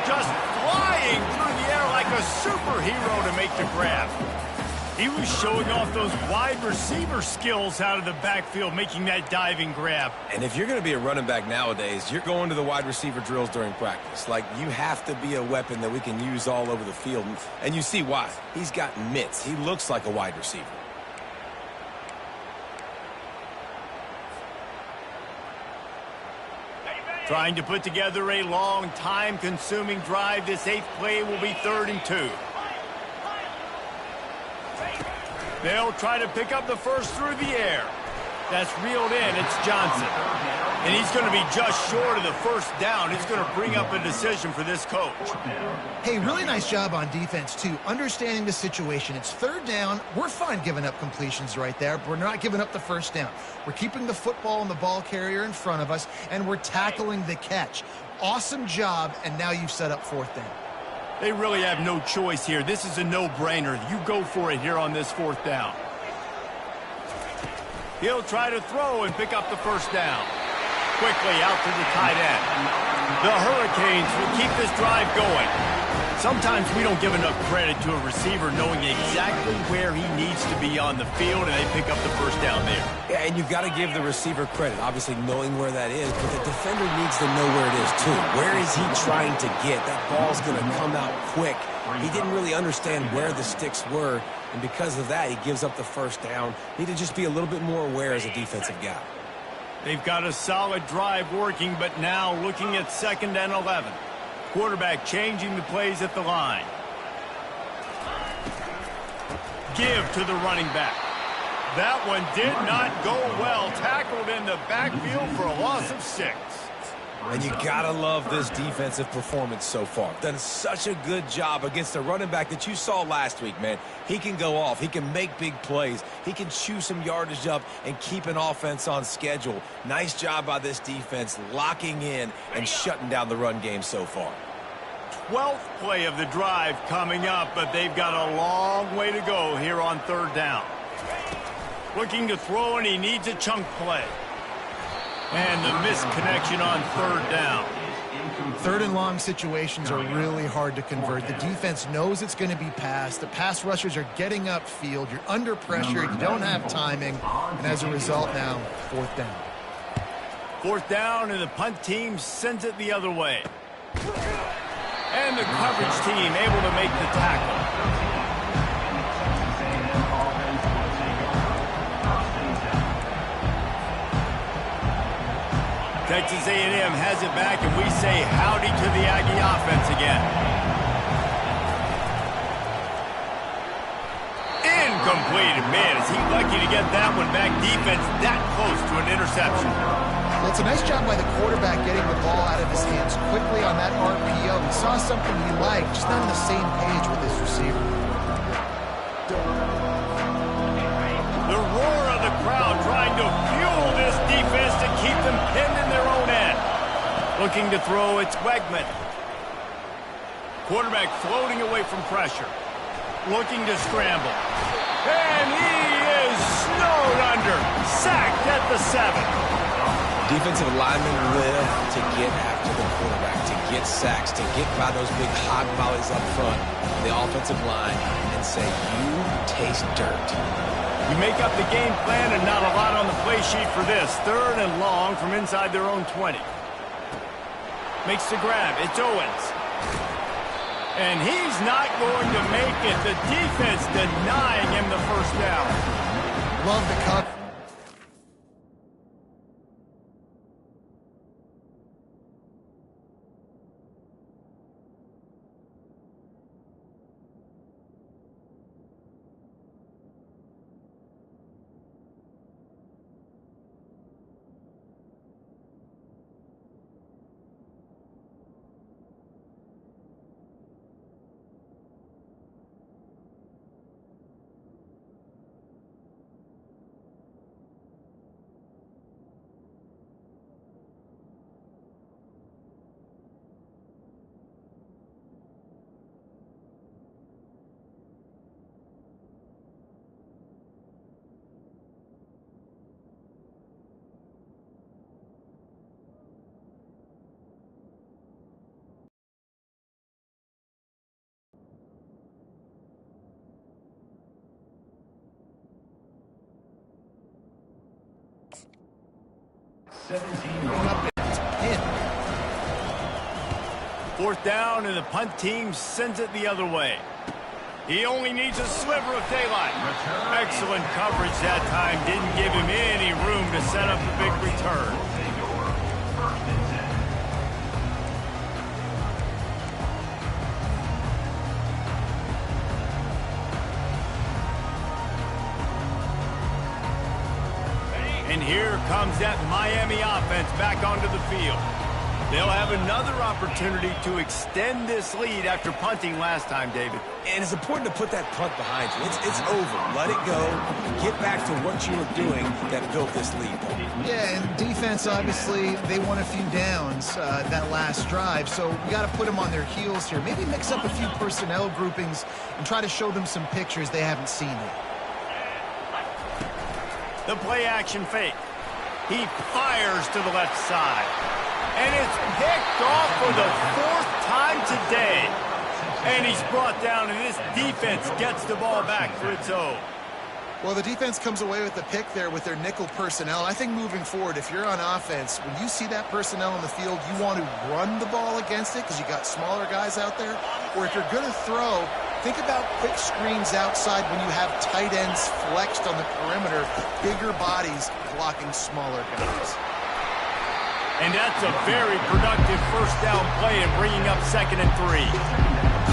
A: Just flying through the air like a superhero to make the grab. He was showing off those wide receiver skills out of the backfield, making that diving grab.
C: And if you're going to be a running back nowadays, you're going to the wide receiver drills during practice. Like, you have to be a weapon that we can use all over the field. And you see why. He's got mitts. He looks like a wide receiver.
A: Trying to put together a long, time-consuming drive. This 8th play will be 3rd and 2. They'll try to pick up the first through the air. That's reeled in. It's Johnson. And he's going to be just short of the first down. It's going to bring up a decision for this coach.
B: Hey, really nice job on defense, too. Understanding the situation. It's 3rd down. We're fine giving up completions right there, but we're not giving up the first down. We're keeping the football and the ball carrier in front of us, and we're tackling the catch. Awesome job, and now you've set up 4th down.
A: They really have no choice here. This is a no-brainer. You go for it here on this 4th down. He'll try to throw and pick up the first down. Quickly out to the tight end. The Hurricanes will keep this drive going. Sometimes we don't give enough credit to a receiver knowing exactly where he needs to be on the field, and they pick up the first down there.
C: Yeah, and you've got to give the receiver credit, obviously knowing where that is, but the defender needs to know where it is too. Where is he trying to get? That ball's going to come out quick. He didn't really understand where the sticks were, and because of that, he gives up the first down. Need to just be a little bit more aware as a defensive guy.
A: They've got a solid drive working, but now looking at 2nd and 11. Quarterback changing the plays at the line. Give to the running back. That one did not go well. Tackled in the backfield for a loss of 6.
C: And you gotta love this defensive performance so far. Done such a good job against the running back that you saw last week, man. He can go off. He can make big plays. He can chew some yardage up and keep an offense on schedule. Nice job by this defense locking in and shutting down the run game so far.
A: 12th play of the drive coming up, but they've got a long way to go here on 3rd down. Looking to throw, and he needs a chunk play. And the missed connection on 3rd down.
B: 3rd and long situations are really hard to convert. The defense knows it's going to be passed. The pass rushers are getting upfield. You're under pressure. You don't have timing. And as a result now, 4th down.
A: 4th down, and the punt team sends it the other way. And the coverage team able to make the tackle. Texas A&M has it back, and we say howdy to the Aggie offense again. Incomplete. Man, is he lucky to get that one back. Defense that close to an interception.
B: Well, it's a nice job by the quarterback getting the ball out of his hands quickly on that RPO. He saw something he liked, just not on the same page with his receiver.
A: The roar of the crowd trying to fuel this defense to keep them pinned in their own end. Looking to throw, it's Wegman. Quarterback floating away from pressure. Looking to scramble. And he is snowed under. Sacked at the 7.
C: Defensive linemen live to get after the quarterback, to get sacks, to get by those big hog volleys up front on the offensive line and say, you taste dirt.
A: You make up the game plan and not a lot on the play sheet for this. 3rd and long from inside their own 20. Makes the grab. It's Owens. And he's not going to make it. The defense denying him the first down.
B: Love the cut.
A: Fourth down, and the punt team sends it the other way. He only needs a sliver of daylight. Excellent coverage that time. Didn't give him any room to set up the big return. And here comes that Miami offense back onto the field. They'll have another opportunity to extend this lead after punting last time, David.
C: And it's important to put that punt behind you. It's over. Let it go. Get back to what you were doing that built this lead.
B: Yeah, and defense, obviously, they won a few downs that last drive, so we got to put them on their heels here. Maybe mix up a few personnel groupings and try to show them some pictures they haven't seen yet.
A: The play-action fake. He fires to the left side. And it's picked off for the 4th time today. And he's brought down, and this defense gets the ball back for its own.
B: Well, the defense comes away with the pick there with their nickel personnel. I think moving forward, if you're on offense, when you see that personnel on the field, you want to run the ball against it because you got smaller guys out there. Or if you're going to throw, think about quick screens outside when you have tight ends flexed on the perimeter, bigger bodies blocking smaller guys.
A: And that's a very productive first down play and bringing up 2nd and 3.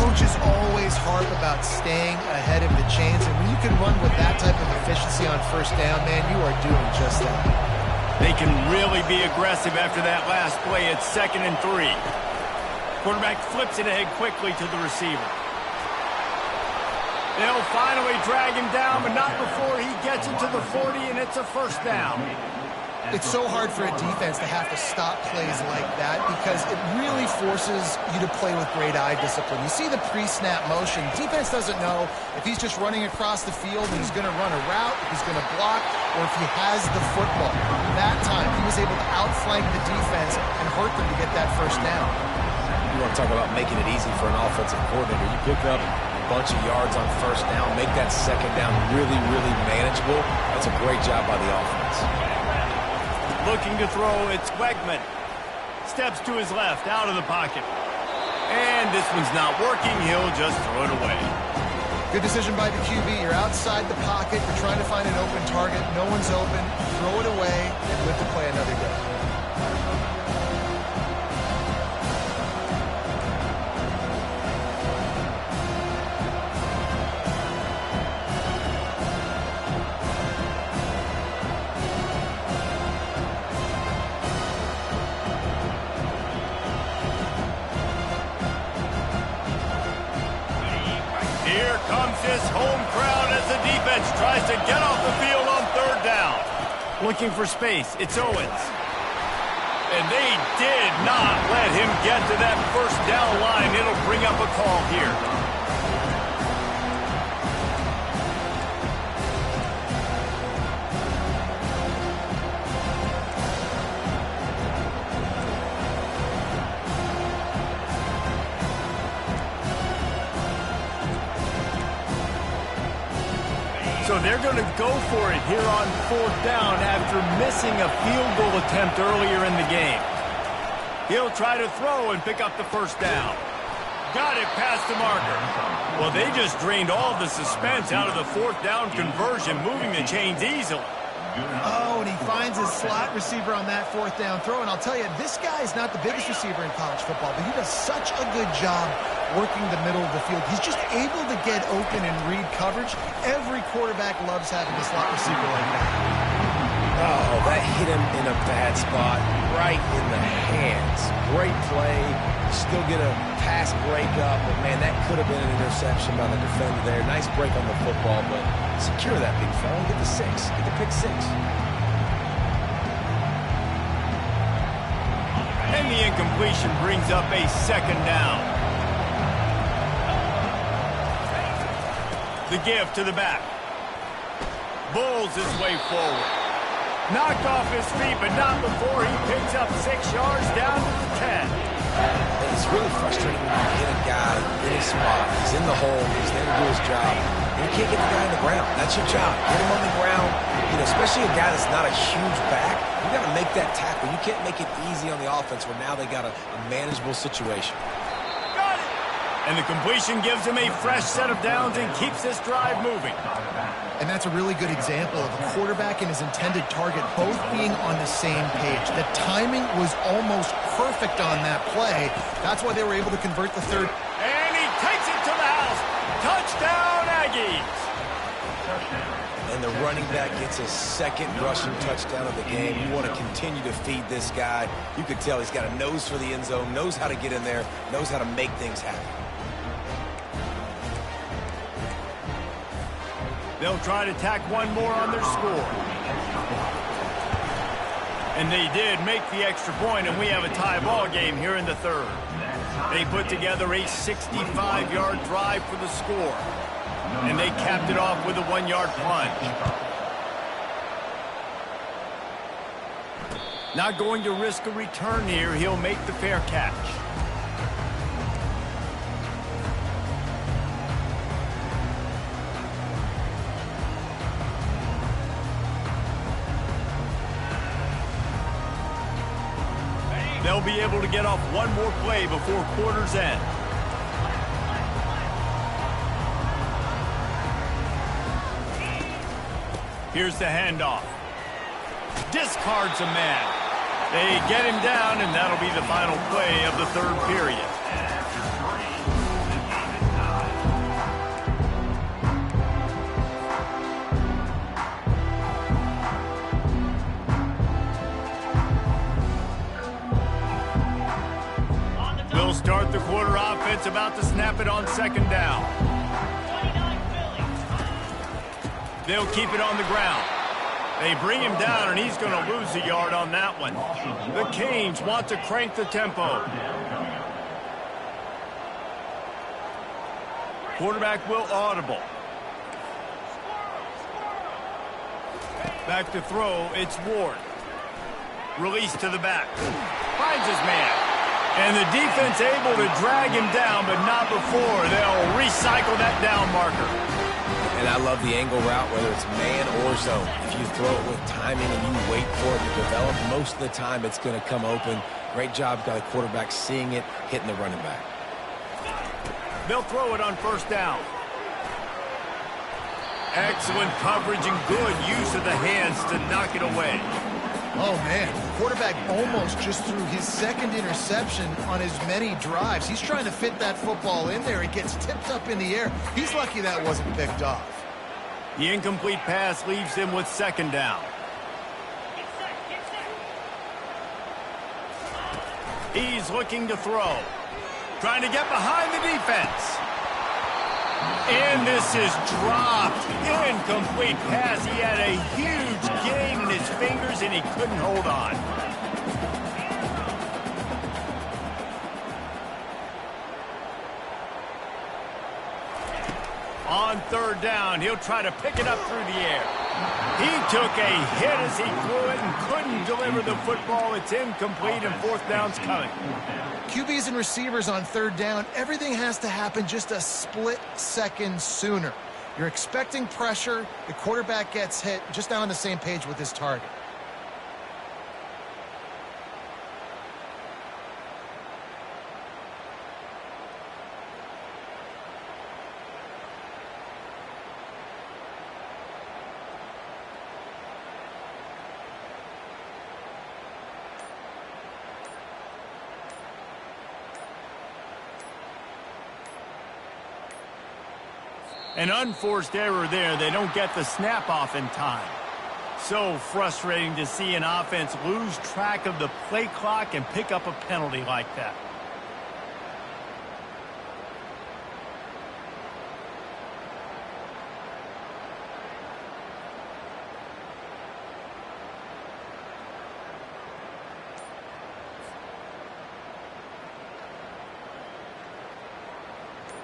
B: Coaches always harp about staying ahead of the chains, and when you can run with that type of efficiency on first down, man, you are doing just that.
A: They can really be aggressive after that last play. It's 2nd and 3. Quarterback flips it ahead quickly to the receiver. They'll finally drag him down, but not before he gets it to the 40, and it's a first down.
B: It's so hard for a defense to have to stop plays like that because it really forces you to play with great eye discipline. You see the pre-snap motion. Defense doesn't know if he's just running across the field and he's going to run a route, if he's going to block, or if he has the football. That time, he was able to outflank the defense and hurt them to get that first down.
C: You want to talk about making it easy for an offensive coordinator. You pick up a bunch of yards on first down, make that second down really, really manageable. That's a great job by the offense.
A: Looking to throw, it's Wegman. Steps to his left, out of the pocket. And this one's not working. He'll just throw it away.
B: Good decision by the QB. You're outside the pocket. You're trying to find an open target. No one's open. Throw it away and live to play another day.
A: Here comes his home crowd as the defense tries to get off the field on third down. Looking for space. It's Owens. And they did not let him get to that first down line. It'll bring up a call here. So they're going to go for it here on fourth down after missing a field goal attempt earlier in the game. He'll try to throw and pick up the first down. Got it past the marker. Well, they just drained all the suspense out of the fourth down conversion, moving the chains easily.
B: Oh, and he finds his slot receiver on that fourth down throw. And I'll tell you, this guy is not the biggest receiver in college football, but he does such a good job working the middle of the field. He's just able to get open and read coverage. Every quarterback loves having a slot receiver like that.
C: Oh, that hit him in a bad spot, right in the hands. Great play. Still get a pass breakup, but man, that could have been an interception by the defender there. Nice break on the football, but secure that big fella. Get the six. Get the pick six.
A: And the incompletion brings up a second down. The give to the back. Bulls his way forward. Knocked off his feet, but not before he picks up 6 yards down to the 10.
C: It's really frustrating when you get a guy in his spot. He's in the hole. He's there to do his job. And you can't get the guy on the ground. That's your job. Get him on the ground. You know, especially a guy that's not a huge back. You got to make that tackle. You can't make it easy on the offense where now they got a manageable situation.
A: Got it! And the completion gives him a fresh set of downs and keeps this drive moving.
B: And that's a really good example of a quarterback and his intended target both being on the same page. The timing was almost perfect on that play. That's why they were able to convert the third.
A: And he takes it to the house. Touchdown, Aggies.
C: And the running back gets his second rushing touchdown of the game. You want to continue to feed this guy. You could tell he's got a nose for the end zone, knows how to get in there, knows how to make things happen.
A: They'll try to tack one more on their score. And they did make the extra point, and we have a tie ball game here in the third. They put together a 65-yard drive for the score. And they capped it off with a 1-yard plunge. Not going to risk a return here. He'll make the fair catch. They'll be able to get off one more play before quarter's end. Here's the handoff. Discards a man. They get him down, and that'll be the final play of the third period. They'll start the quarter offense, about to snap it on second down. They'll keep it on the ground. They bring him down, and he's going to lose a yard on that one. The Canes want to crank the tempo. Quarterback will audible. Back to throw, it's Ward. Release to the back. Finds his man. And the defense able to drag him down, but not before. They'll recycle that down marker.
C: And I love the angle route, whether it's man or zone. If you throw it with timing and you wait for it to develop, most of the time it's going to come open. Great job by the quarterback seeing it, hitting the running back.
A: They'll throw it on first down. Excellent coverage and good use of the hands to knock it away.
B: Oh, man, the quarterback almost just threw his second interception on as many drives. He's trying to fit that football in there. It gets tipped up in the air. He's lucky that wasn't picked off.
A: The incomplete pass leaves him with second down. He's looking to throw. Trying to get behind the defense. This is dropped. Incomplete pass. He had a huge gain in his fingers, and he couldn't hold on. On third down, he'll try to pick it up through the air. He took a hit as he threw it and couldn't deliver the football. It's incomplete, and fourth down's coming.
B: QBs and receivers on third down, everything has to happen just a split second sooner. You're expecting pressure, the quarterback gets hit, just not on the same page with his target.
A: An unforced error there. They don't get the snap off in time. So frustrating to see an offense lose track of the play clock and pick up a penalty like that.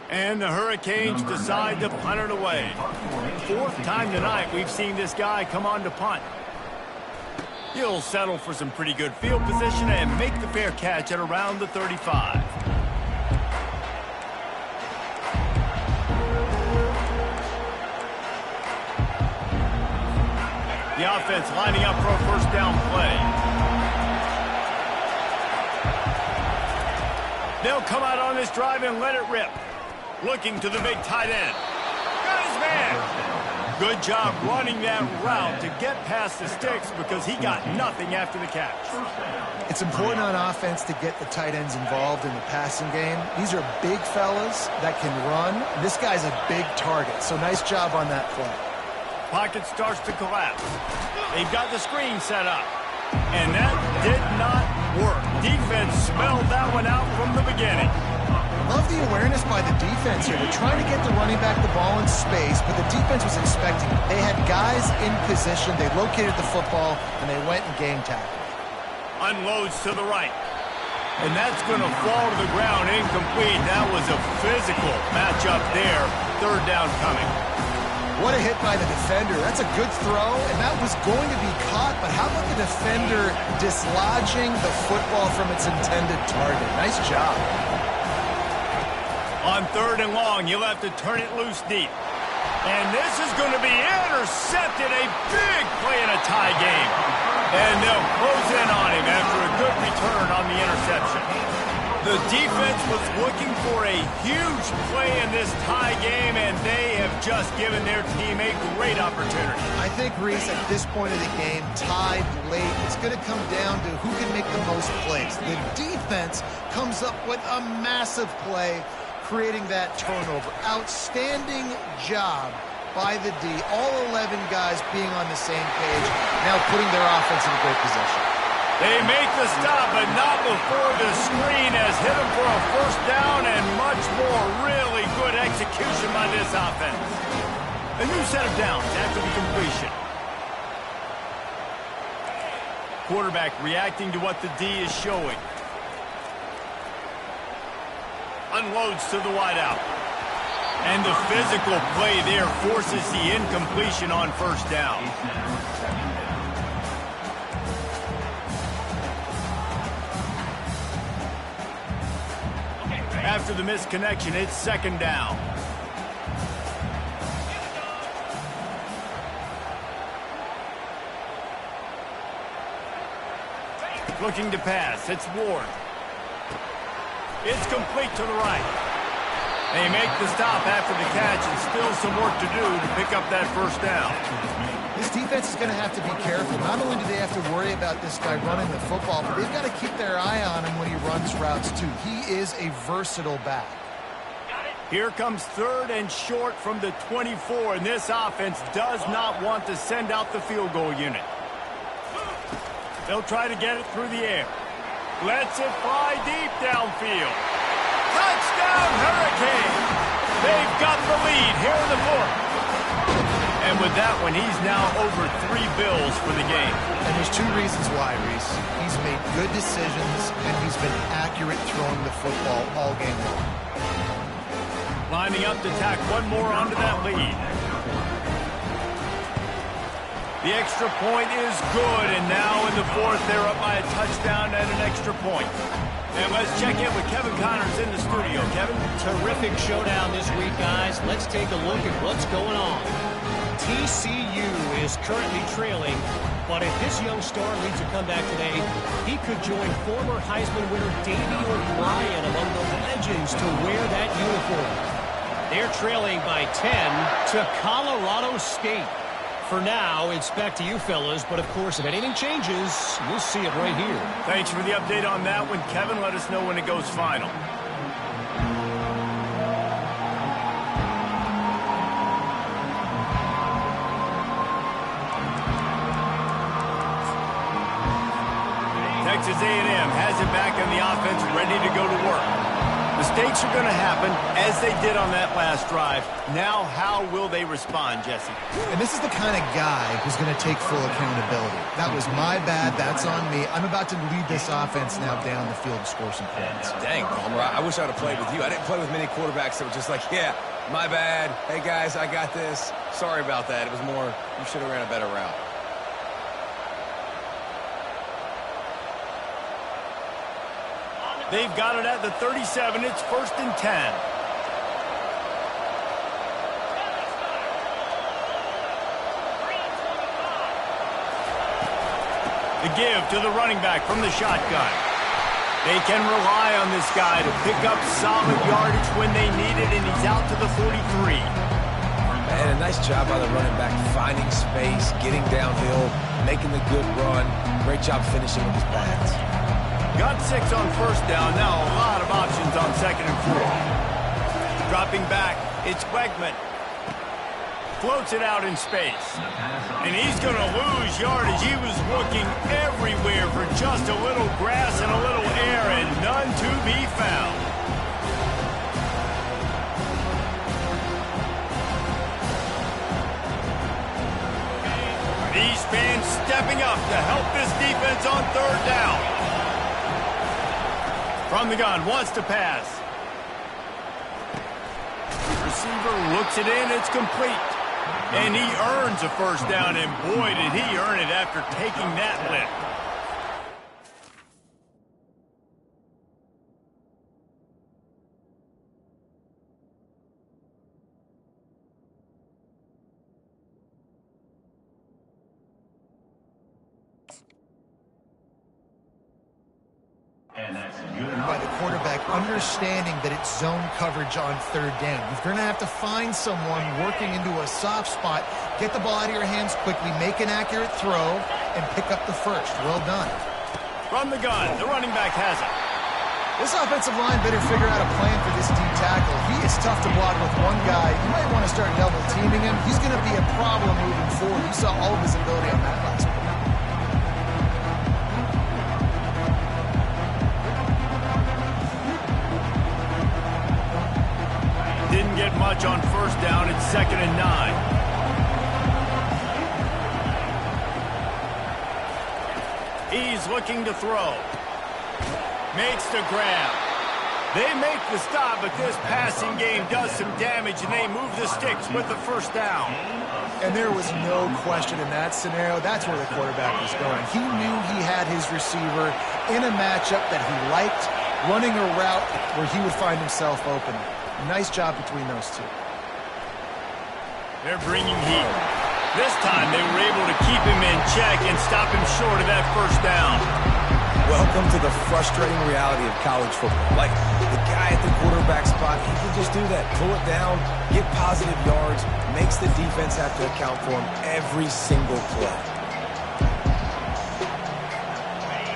A: And the Hurricanes decide to punt it away. Fourth time tonight we've seen this guy come on to punt. He'll settle for some pretty good field position and make the fair catch at around the 35. The offense lining up for a first down play. They'll come out on this drive and let it rip. Looking to the big tight end. Got his man. Good job running that route to get past the sticks because he got nothing after the catch.
B: It's important on offense to get the tight ends involved in the passing game. These are big fellas that can run. This guy's a big target, so nice job on that play.
A: Pocket starts to collapse. They've got the screen set up. And that did not work. Defense smelled that one out from the beginning.
B: Love the awareness by the defense here. They're trying to get the running back the ball in space, but the defense was expecting it. They had guys in position. They located the football, and they went and game tackled.
A: Unloads to the right. And that's going to fall to the ground incomplete. That was a physical matchup there. Third down coming.
B: What a hit by the defender. That's a good throw, and that was going to be caught, but how about the defender dislodging the football from its intended target? Nice job.
A: On third and long, you'll have to turn it loose deep. And this is going to be intercepted. A big play in a tie game. And they'll close in on him after a good return on the interception. The defense was looking for a huge play in this tie game, and they have just given their team a great opportunity.
B: I think, Reese, at this point of the game, tied late, it's going to come down to who can make the most plays. The defense comes up with a massive play, creating that turnover. Outstanding job by the D. All 11 guys being on the same page, now putting their offense in a great position.
A: They make the stop, but not before the screen has hit them for a first down and much more. Really good execution by this offense. A new set of downs after the completion. Quarterback reacting to what the D is showing. Unloads to the wideout. And the physical play there forces the incompletion on first down. After the misconnection, it's second down. Looking to pass. It's Ward. It's complete to the right. They make the stop after the catch, and still some work to do to pick up that first down.
B: This defense is going to have to be careful. Not only do they have to worry about this guy running the football, but they've got to keep their eye on him when he runs routes, too. He is a versatile back.
A: Here comes third and short from the 24, and this offense does not want to send out the field goal unit. They'll try to get it through the air. Lets it fly deep downfield. Touchdown, Hurricanes! They've got the lead here in the fourth. And with that one, he's now over 3 bills for the game.
B: And there's 2 reasons why, Reese. He's made good decisions, and he's been accurate throwing the football all game long.
A: Lining up to tack one more onto that lead. The extra point is good, and now in the fourth, they're up by a touchdown and an extra point. And let's check in with Kevin Connors in the studio. Kevin?
D: Terrific showdown this week, guys. Let's take a look at what's going on. TCU is currently trailing, but if this young star leads a comeback today, he could join former Heisman winner Davey O'Brien among the legends to wear that uniform. They're trailing by 10 to Colorado State. For now, it's back to you fellas, but of course, if anything changes, we'll see it right here.
A: Thanks for the update on that one, Kevin. Let us know when it goes final. Texas A&M has it back in the offense, ready to go to work. Mistakes are going to happen, as they did on that last drive. Now, how will they respond, Jesse?
B: And this is the kind of guy who's going to take full accountability. That was my bad. That's on me. I'm about to lead this offense now down the field and score some points.
C: Dang, Palmer, I wish I'd have played with you. I didn't play with many quarterbacks that were just like, yeah, my bad. Hey, guys, I got this. Sorry about that. It was more, you should have ran a better route.
A: They've got it at the 37. It's 1st and 10. The give to the running back from the shotgun. They can rely on this guy to pick up solid yardage when they need it, and he's out to the 43.
C: Man, a nice job by the running back, finding space, getting downhill, making the good run. Great job finishing with his pads.
A: Got 6 on 1st down. Now a lot of options on 2nd and 4. Dropping back, it's Wegman. Floats it out in space. And he's going to lose yardage. He was looking everywhere for just a little grass and a little air, and none to be found. These fans stepping up to help this defense on 3rd down. From the gun, wants to pass. Receiver looks it in, it's complete. And he earns a 1st down, and boy, did he earn it after taking that lift.
F: And that's good
B: By the quarterback understanding that it's zone coverage on 3rd down. You're going to have to find someone working into a soft spot, get the ball out of your hands quickly, make an accurate throw, and pick up the 1st. Well done.
A: From the gun, the running back has it.
B: This offensive line better figure out a plan for this deep tackle. He is tough to block with one guy. You might want to start double teaming him. He's going to be a problem moving forward. You saw all of his ability on that last play.
A: Didn't get much on 1st down. It's 2nd and 9. He's looking to throw. Makes the grab. They make the stop, but this passing game does some damage, and they move the sticks with the 1st down.
B: And there was no question in that scenario. That's where the quarterback was going. He knew he had his receiver in a matchup that he liked, running a route where he would find himself open. Nice job between those two.
A: They're bringing heat. This time they were able to keep him in check and stop him short of that 1st down.
C: Welcome to the frustrating reality of college football. Like, the guy at the quarterback spot, he can just do that. Pull it down, get positive yards, makes the defense have to account for him every single play.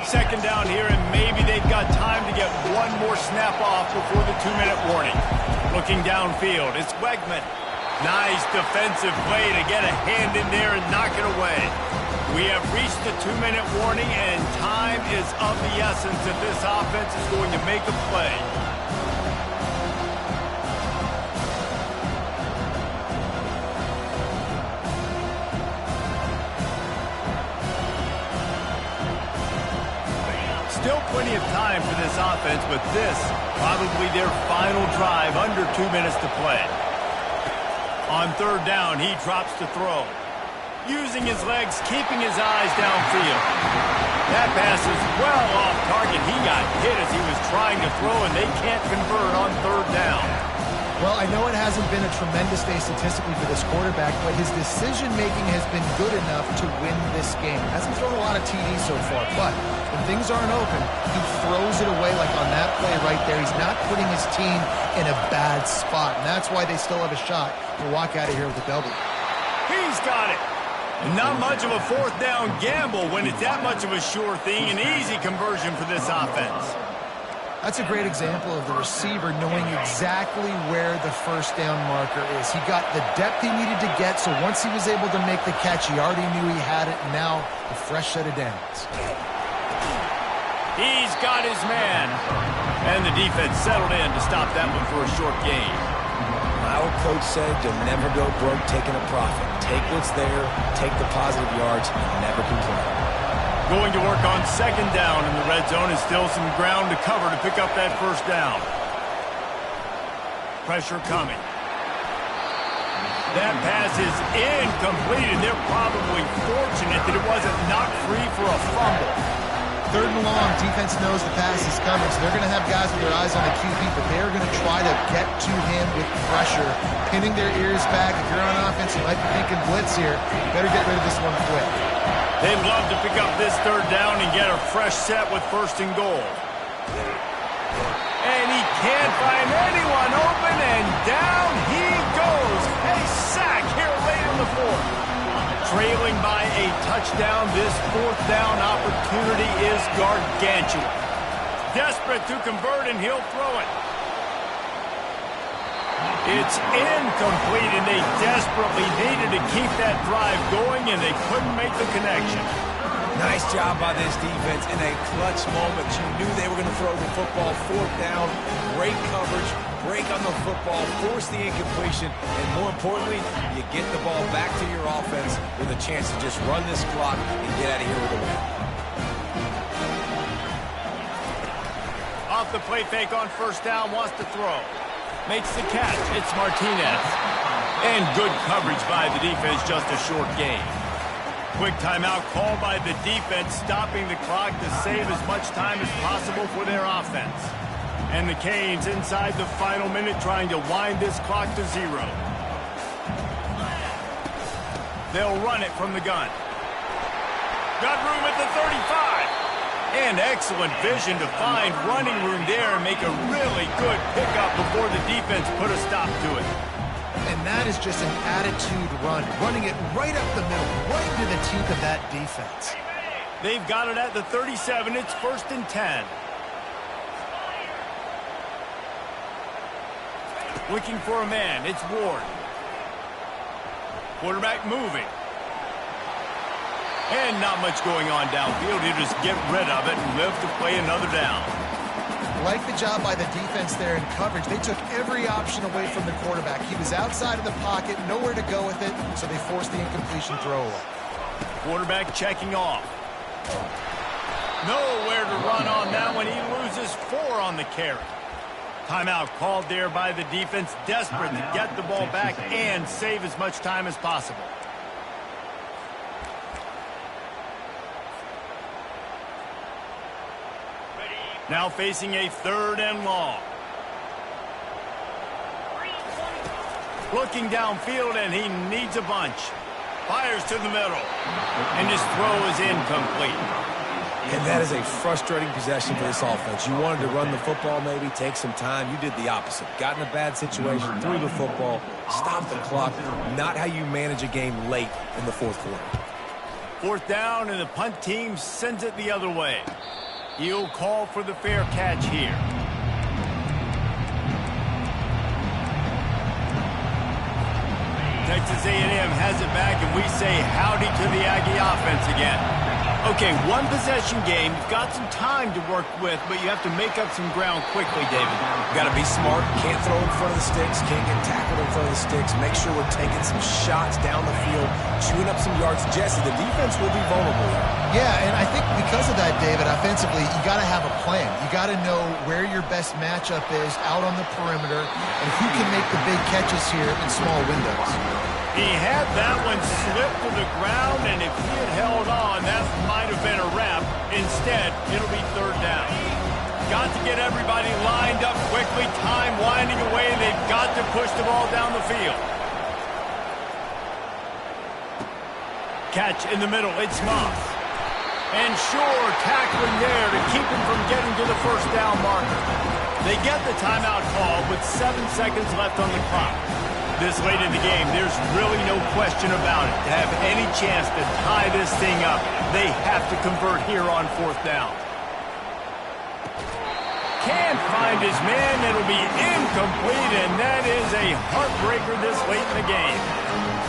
A: 2nd down here, and maybe they've got time to get one more snap off before the 2-minute warning. Looking downfield, it's Wegman. Nice defensive play to get a hand in there and knock it away. We have reached the 2-minute warning, and time is of the essence if this offense is going to make a play. Still plenty of time for this offense, but this probably their final drive, under 2 minutes to play. On third down, he drops to throw. Using his legs, keeping his eyes downfield. That pass is well off target. He got hit as he was trying to throw, and they can't convert on third down.
B: Well, I know it hasn't been a tremendous day statistically for this quarterback, but his decision-making has been good enough to win this game. Hasn't thrown a lot of TDs so far, but when things aren't open, he throws it away like on that play right there. He's not putting his team in a bad spot, and that's why they still have a shot to walk out of here with a W.
A: He's got it. Not much of a fourth down gamble when it's that much of a sure thing. An easy conversion for this offense.
B: That's a great example of the receiver knowing exactly where the first down marker is. He got the depth he needed to get, so once he was able to make the catch, he already knew he had it, and now a fresh set of downs.
A: He's got his man. And the defense settled in to stop that one for a short gain.
C: My old coach said you'll never go broke taking a profit. Take what's there, take the positive yards, and never complain.
A: Going to work on second down in the red zone, and still some ground to cover to pick up that first down. Pressure coming. That pass is incomplete, and they're probably fortunate that it wasn't knocked free for a fumble.
B: Third and long, defense knows the pass is coming, so they're going to have guys with their eyes on the QB, but they're going to try to get to him with pressure, pinning their ears back. If you're on offense, you might be thinking blitz here. You better get rid of this one quick.
A: They'd love to pick up this third down and get a fresh set with first and goal. And he can't find anyone open, and down he goes. A sack here late in the fourth. Trailing by a touchdown, this fourth down opportunity is gargantuan. Desperate to convert, and he'll throw it. It's incomplete, and they desperately needed to keep that drive going, and they couldn't make the connection.
C: Nice job by this defense in a clutch moment. You knew they were going to throw the football. Fourth down, great coverage, break on the football, force the incompletion, and more importantly, you get the ball back to your offense with a chance to just run this clock and get out of here with a win.
A: Off the play fake on first down, wants to throw. Makes the catch. It's Martinez. And good coverage by the defense, just a short gain. Quick timeout called by the defense, stopping the clock to save as much time as possible for their offense. And the Canes inside the final minute trying to wind this clock to 0. They'll run it from the gun. Got room at the 35. And excellent vision to find running room there and make a really good pickup before the defense put a stop to it.
B: And that is just an attitude run, running it right up the middle, right into the teeth of that defense.
A: They've got it at the 37. It's 1st and 10. Looking for a man. It's Ward. Quarterback moving. And not much going on downfield. You just get rid of it and live to play another down.
B: Like the job by the defense there in coverage. They took every option away from the quarterback. He was outside of the pocket, nowhere to go with it, so they forced the incompletion throwaway.
A: Quarterback checking off. Nowhere to run on that one. He loses 4 on the carry. Timeout called there by the defense, desperate to get the ball back and save as much time as possible. Now facing a 3rd and long. Looking downfield, and he needs a bunch. Fires to the middle. And his throw is incomplete.
C: And that is a frustrating possession for this offense. You wanted to run the football, maybe take some time. You did the opposite. Got in a bad situation, threw the football, stopped the clock. Not how you manage a game late in the fourth quarter.
A: 4th down, and the punt team sends it the other way. He'll call for the fair catch here. Texas A&M has it back, and we say howdy to the Aggie offense again. Okay, one possession game. You've got some time to work with, but you have to make up some ground quickly, David.
C: Got to be smart. Can't throw in front of the sticks. Can't get tackled in front of the sticks. Make sure we're taking some shots down the field, chewing up some yards. Jesse, the defense will be vulnerable here.
B: Yeah, and I think because of that, David, offensively, you got to have a plan. You got to know where your best matchup is out on the perimeter and who can make the big catches here in small windows.
A: He had that one slip to the ground, and if he had held on, that might have been a wrap. Instead, it'll be third down. Got to get everybody lined up quickly. Time winding away. They've got to push the ball down the field. Catch in the middle. It's Moss. And sure, tackling there to keep him from getting to the first down marker. They get the timeout call with 7 seconds left on the clock. This late in the game, there's really no question about it. To have any chance to tie this thing up, they have to convert here on fourth down. Can't find his man. It'll be incomplete, and that is a heartbreaker this late in the game.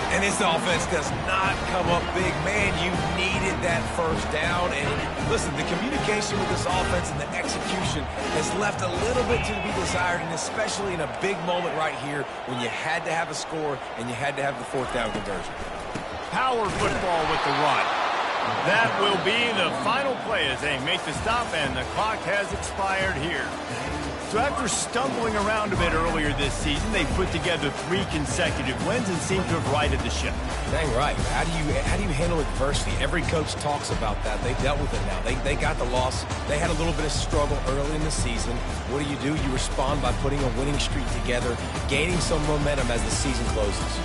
C: And this offense does not come up big. Man, you needed that first down. And listen, the communication with this offense and the execution has left a little bit to be desired, and especially in a big moment right here when you had to have a score and you had to have the fourth down conversion.
A: Power football with the run. That will be the final play as they make the stop, and the clock has expired here. So after stumbling around a bit earlier this season, they put together 3 consecutive wins and seem to have righted the ship.
C: Dang right. How do you handle adversity? Every coach talks about that. They've dealt with it now. They got the loss. They had a little bit of struggle early in the season. What do? You respond by putting a winning streak together, gaining some momentum as the season closes.